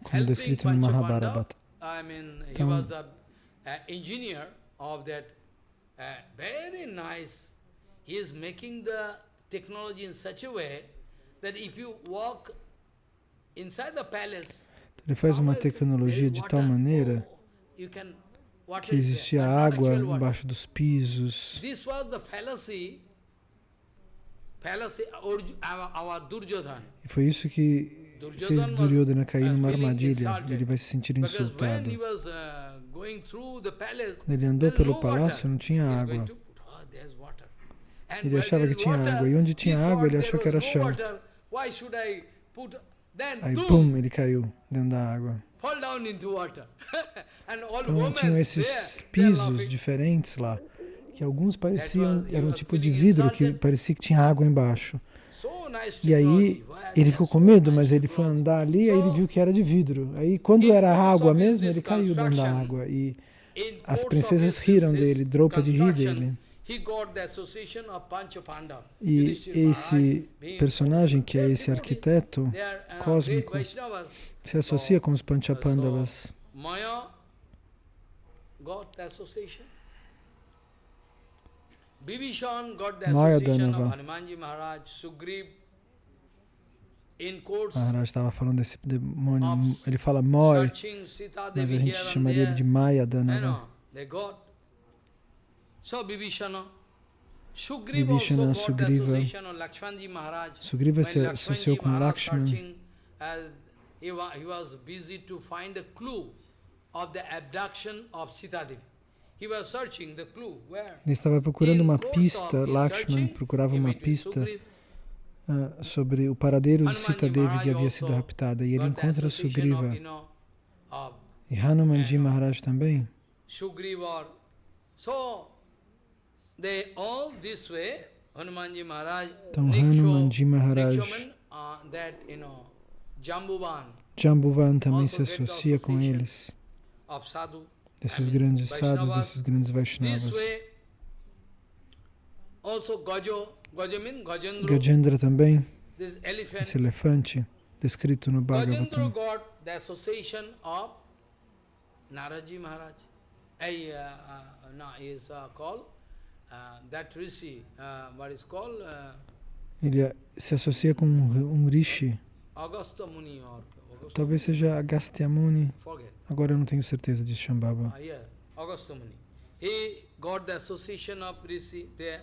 como helping descrito no Pancha Mahabharata. Pandav, I mean, he Então, was the engineer of that. Very nice. He is making the technology in such a way that if you walk inside the palace, Ele faz uma somewhere tecnologia there is de tal water. maneira Oh, you can, water que is there, existia but not água actual water. embaixo dos pisos. This was the fallacy our Duryodhana. E foi isso que fez Duryodhana cair numa armadilha. E ele vai se sentir Because when insultado. he was going through the palace, Quando ele andou there pelo no water. palácio, não tinha He's água. going to put, there's water. And Ele where achava there que is tinha water, água. E onde tinha he água, thought ele there achou que was era no chão. water. Why should I put? Then Aí, boom, pum, ele caiu dentro da água. fall down into water. And all Então women tinham there, esses they're pisos laughing. diferentes lá, que alguns pareciam, was- he eram was tipo de feeling vidro, que insulted. parecia que tinha água embaixo. So nice E aí technology. Why ele they ficou are com so medo, nice mas ele foi technology. andar ali, aí ele viu que era de vidro. Aí quando In era course água of mesmo, this ele caiu dentro da construction, água. E In as course princesas of riram his dele, Draupadi ri construction, dele. he got the association of Pancha Pandava. E Yudhishthira esse Maharaj being personagem, que é so esse devotee, arquiteto they are, great cósmico, Vaishnavas. se associa com os Panchapandavas. Maya got the association. Bibhishan got the Maya association Danava. of Hanumanji Maharaj, Sugriv. In course, Maharaj estava falando desse demônio, ele fala Moy, searching Sita mas Devi a gente here and chamaria ele there. de Maya You Danava. know, they got. So Bibhishana, Sugriva Vibhishana, also got the Sugriva. association of Lakshmanji Maharaj. Sugriva se When associou Lakshmanji com Maharaj Lakshman. searching, he was busy to find a clue of the abduction of Sita Devi. He was searching the clue where. Ele estava procurando uma In course pista, of his Lakshman searching, procurava he uma met with pista Sugriva. sobre o paradeiro de Hanumanji Sita Devi que Maharaj havia sido also raptada. E ele got the encontra association of, Sugriva. of E Hanumanji Maharaj também. Sugriva. So, they all this way, Hanumanji Maharaj, Então Hanumanji Maharaj, that, Jambuvan Jambuvan também se associa com eles, of Sadhu, desses grandes sadhus, desses grandes this Vaishnavas. way, also Gaja means Gajendra, Gajendra também, this elephant, esse elefante, descrito no Gajendra Bhagavatam. got the association of Naraji Maharaj. Is called that Rishi, what is called Ele se associa com um rishi, Agastya Muni or Talvez seja Agastya Muni. Forget. Agora eu não tenho certeza de Shambhava. Yeah, Agastya Muni. He got the association of Rishi there,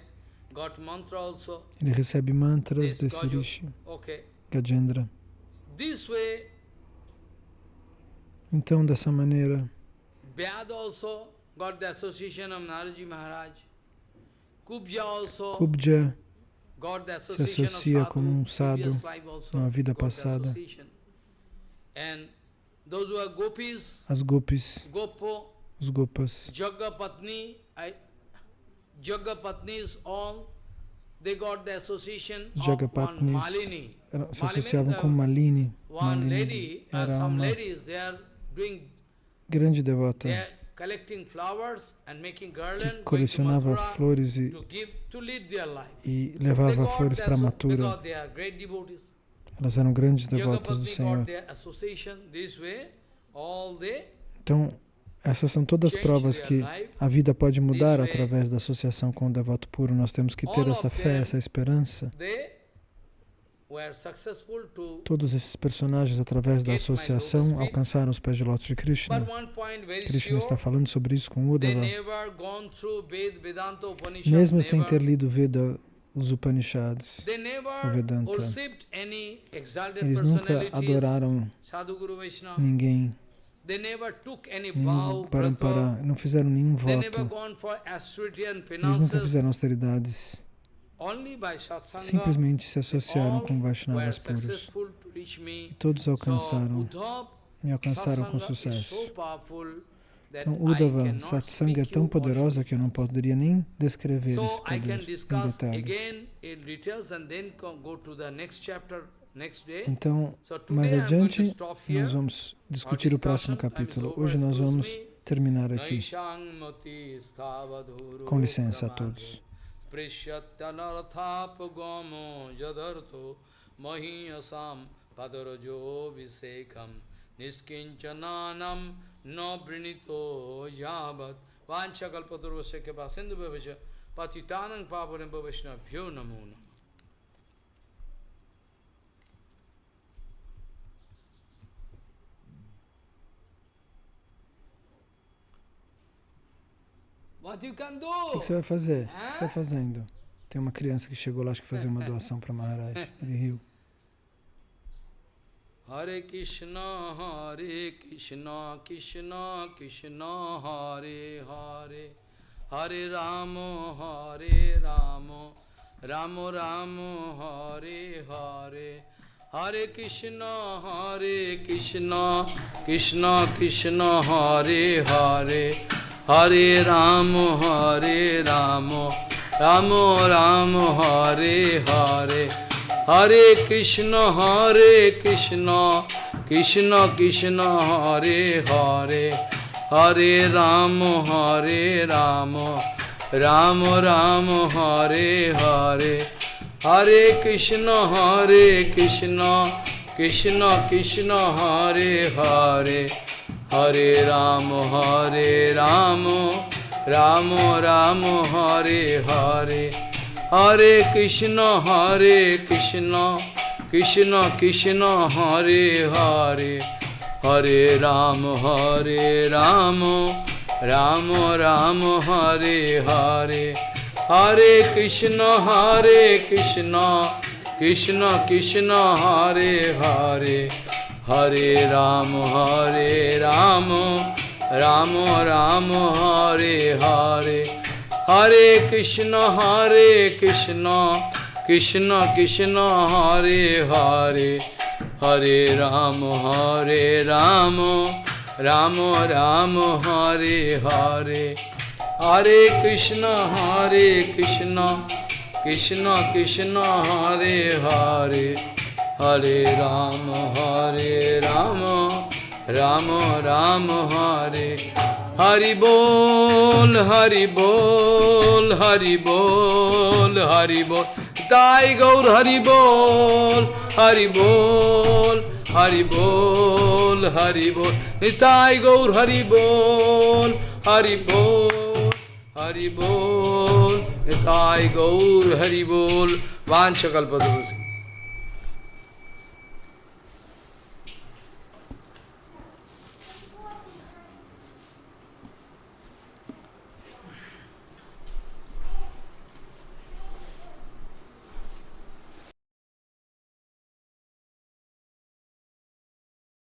got mantra also. Ele recebe mantras This desse Gaju. Rishi, Okay. Gajendra. This way, Então, dessa maneira, Vyada also got the association of Naraji Maharaj. Kubja also Kubja got the se association associa of como sadhu, sadhu previous life also numa vida got the passada. association. And those who are gopis, As gopis, Gopo, os gopas, Jagapatnis, all, they got the association os of one Jagapatnis Malini. se associavam com Malini. One Malini lady, era some uma ladies, they are doing, grande devota they are collecting flowers and making que garland, going to colecionava Mathura flores e, to give, to lead their life. e They levava got flores the para because Mathura. they are great devotees. Elas eram grandes devotas do Jagapatni Senhor. got their association this way, all they Então, essas são todas provas que a vida pode mudar através da associação com o devoto puro. Nós temos que ter essa fé, essa esperança. were successful to. Todos esses personagens, através da associação, alcançaram os pés de lótus de Krishna. But one point very Krishna está sure, falando sobre isso com they Uddhava. never gone through Vedanta Upanishad, Mesmo sem never. ter lido Veda, os Upanishads, They o never Vedanta, worshipped any exalted eles nunca personalities, adoraram Sadhu Guru Vaishnava. ninguém, They never took any nenhum vow, brata. não fizeram nenhum They never voto, gone for austerity and eles nunca penances. fizeram austeridades, Only by satsanga, simplesmente se associaram all com were Vaishnavas puros. successful to reach me. E todos So, alcançaram, Uddhava, me alcançaram com satsanga is sucesso. so powerful that Então, I Uddhava, cannot Satsanga é speak tão you poderosa all. que eu não poderia nem descrever esse So I can poder em discuss detalhes. again in details and then go to the next chapter next day. Então, So today mais I'm going to adiante, stop here. nós vamos discutir o próximo capítulo. Hoje nós vamos terminar aqui. Com licença a todos. Prishyatyanarthapagamo jadarto mahiyasam padarajo visekam niskinchananam no brinito yavat vanchakalpaturvasya kepa sindhu bhavasya patitanang paparam bhavashnabhyo namo namo. What you can do? O que você vai fazer? O que você está fazendo? Tem uma criança que chegou lá, acho que fazer uma doação para Maharaj. Ele riu. Hare Krishna, Krishna Krishna, Hare Hare, Hare Rama, Rama Rama, Hare Hare, Hare Krishna, Krishna Krishna, Hare Hare, Hare Rama, Rama Rama, Hare Hare, Hare Krishna, Krishna Krishna, Hare Hare, Hare Rama, Rama Rama, Hare Hare, Hare Krishna, Krishna Krishna, Hare Hare, Hare Rama, Rama Rama, Hare Hare, Hare Krishna, Krishna Krishna, Hare Hare, Hare Rama, Rama Rama, Hare Hare, Hare Krishna, Krishna Krishna, Hare Hare, Hare Rama, Rama Rama, Hare Hare, Hare Krishna, Krishna Krishna, Hare Hare, Hare Rama, Rama Rama, Hare Hare, Hare Krishna, Krishna Krishna, Hare Hare, Hare Rama, Rama Rama, Hare Hari Bol, Hari Bol, Hari Bol, Hari Bol, Sai Gaur Hari Bol, Hari Bol, Hari Bol, Hari Bol, Sai Gaur Hari Bol, Hari Bol, Hari Bol, Sai Gaur Hari Bol, Vanchakalpadurus.